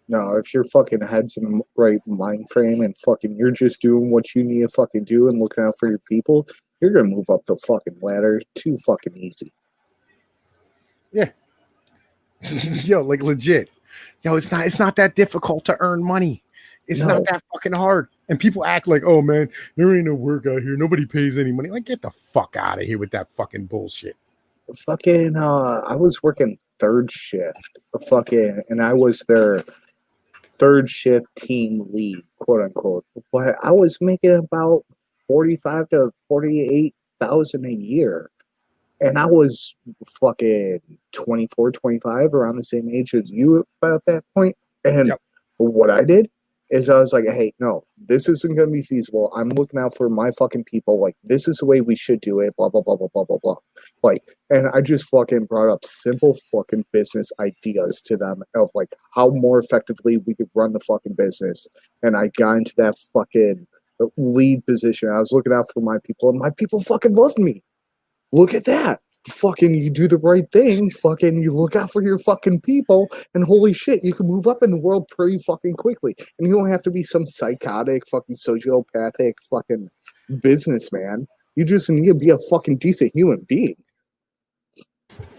No, if your fucking head's in the right mind frame and fucking you're just doing what you need to fucking do and looking out for your people, you're gonna move up the fucking ladder too fucking easy. Yeah. Yo, like legit. Yo, it's not that difficult to earn money. It's not that fucking hard. And people act like, oh man, there ain't no work out here. Nobody pays any money. Like, get the fuck out of here with that fucking bullshit. Fucking I was working third shift. And I was their third shift team lead, quote unquote. But I was making about 45 to 48,000 a year. And I was fucking 24, 25, around the same age as you at that point. And what I did is I was like, hey, no, this isn't going to be feasible. I'm looking out for my fucking people. Like, this is the way we should do it, blah, blah, blah, blah, blah, blah, blah. Like, and I just fucking brought up simple fucking business ideas to them of, like, how more effectively we could run the fucking business. And I got into that fucking lead position. I was looking out for my people, and my people fucking loved me. Look at that. Fucking, you do the right thing. Fucking, you look out for your fucking people, and holy shit, you can move up in the world pretty fucking quickly. And you don't have to be some psychotic, fucking sociopathic fucking businessman. You just need to be a fucking decent human being.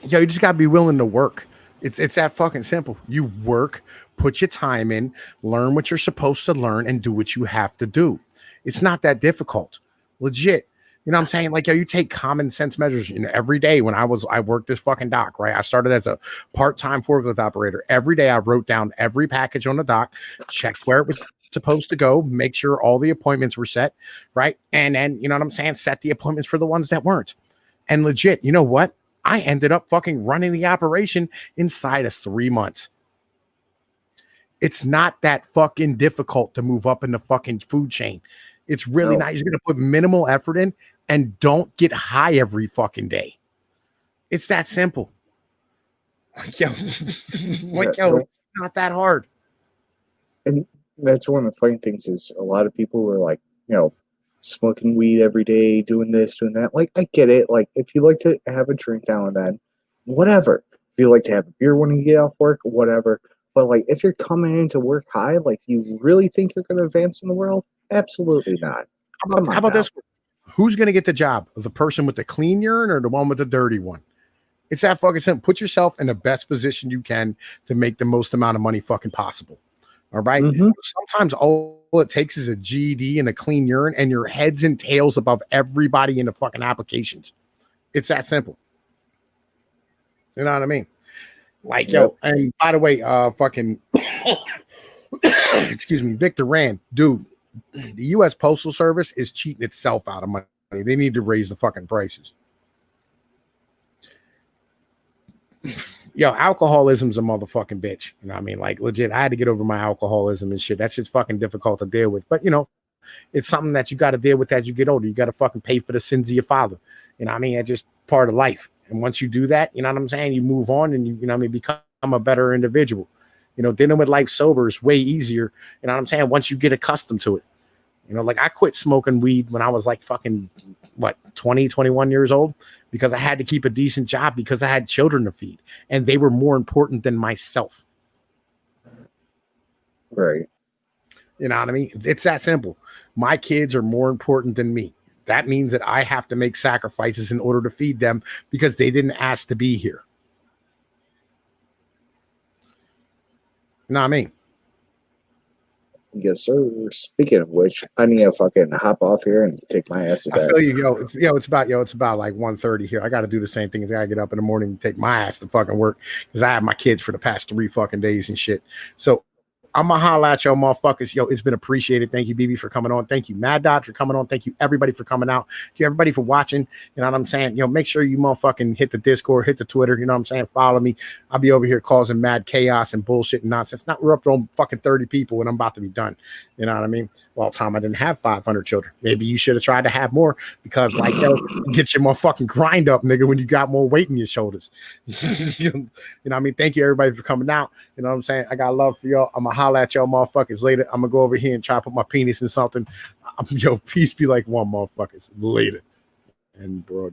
Yo, you just gotta be willing to work. It's that fucking simple. You work, put your time in, learn what you're supposed to learn, and do what you have to do. It's not that difficult. Legit. You know what I'm saying? Like, yo, you take common sense measures. You know, every day when I worked this fucking dock, right? I started as a part-time forklift operator. Every day I wrote down every package on the dock, checked where it was supposed to go, make sure all the appointments were set, right? And then, you know what I'm saying? Set the appointments for the ones that weren't. And legit, you know what? I ended up fucking running the operation inside of 3 months. It's not that fucking difficult to move up in the fucking food chain. It's really not. You're going to put minimal effort in and don't get high every fucking day. It's that simple. Yo, it's not that hard. And that's one of the funny things is a lot of people are like, you know, smoking weed every day, doing this, doing that. Like, I get it. Like, if you like to have a drink now and then, whatever. If you like to have a beer when you get off work, whatever. But, like, if you're coming in to work high, like, you really think you're going to advance in the world? Absolutely not. How about this one? Who's going to get the job? The person with the clean urine or the one with the dirty one? It's that fucking simple. Put yourself in the best position you can to make the most amount of money fucking possible. All right. Mm-hmm. Sometimes all it takes is a GED and a clean urine, and your heads and tails above everybody in the fucking applications. It's that simple. You know what I mean? Like, yo, and by the way, fucking, excuse me, Victor Rand, dude, the U.S. Postal Service is cheating itself out of money. They need to raise the fucking prices. Yo, alcoholism's a motherfucking bitch. You know what I mean? Like, legit, I had to get over my alcoholism and shit. That's just fucking difficult to deal with. But, you know, it's something that you got to deal with as you get older. You got to fucking pay for the sins of your father. You know what I mean? It's just part of life. And once you do that, you know what I'm saying? You move on and you know what I mean? Become a better individual. You know, dealing with life sober is way easier. You know what I'm saying? Once you get accustomed to it. You know, like I quit smoking weed when I was like fucking, 20, 21 years old, because I had to keep a decent job because I had children to feed and they were more important than myself. Right. You know what I mean? It's that simple. My kids are more important than me. That means that I have to make sacrifices in order to feed them because they didn't ask to be here. You know what I mean? Yes, sir. Speaking of which, I need to fucking hop off here and take my ass to I bed. feel you, it's about like 1:30 here. I got to do the same thing. I got to get up in the morning and take my ass to fucking work because I have my kids for the past 3 fucking days and shit. So I'm gonna holla at y'all motherfuckers. Yo, it's been appreciated. Thank you, BB, for coming on. Thank you, Mad Dodge, for coming on. Thank you, everybody, for coming out. Thank you, everybody, for watching. You know what I'm saying? Make sure you motherfucking hit the Discord, hit the Twitter. You know what I'm saying? Follow me. I'll be over here causing mad chaos and bullshit and nonsense. Not we're up on fucking 30 people and I'm about to be done. You know what I mean? Well, Tom, I didn't have 500 children. Maybe you should have tried to have more because, like, get your motherfucking grind up, nigga, when you got more weight in your shoulders. You know what I mean? Thank you, everybody, for coming out. You know what I'm saying? I got love for y'all. I'm gonna holla at y'all motherfuckers later. I'm gonna go over here and try to put my penis in something. Peace be like one, motherfuckers. Later. And bro.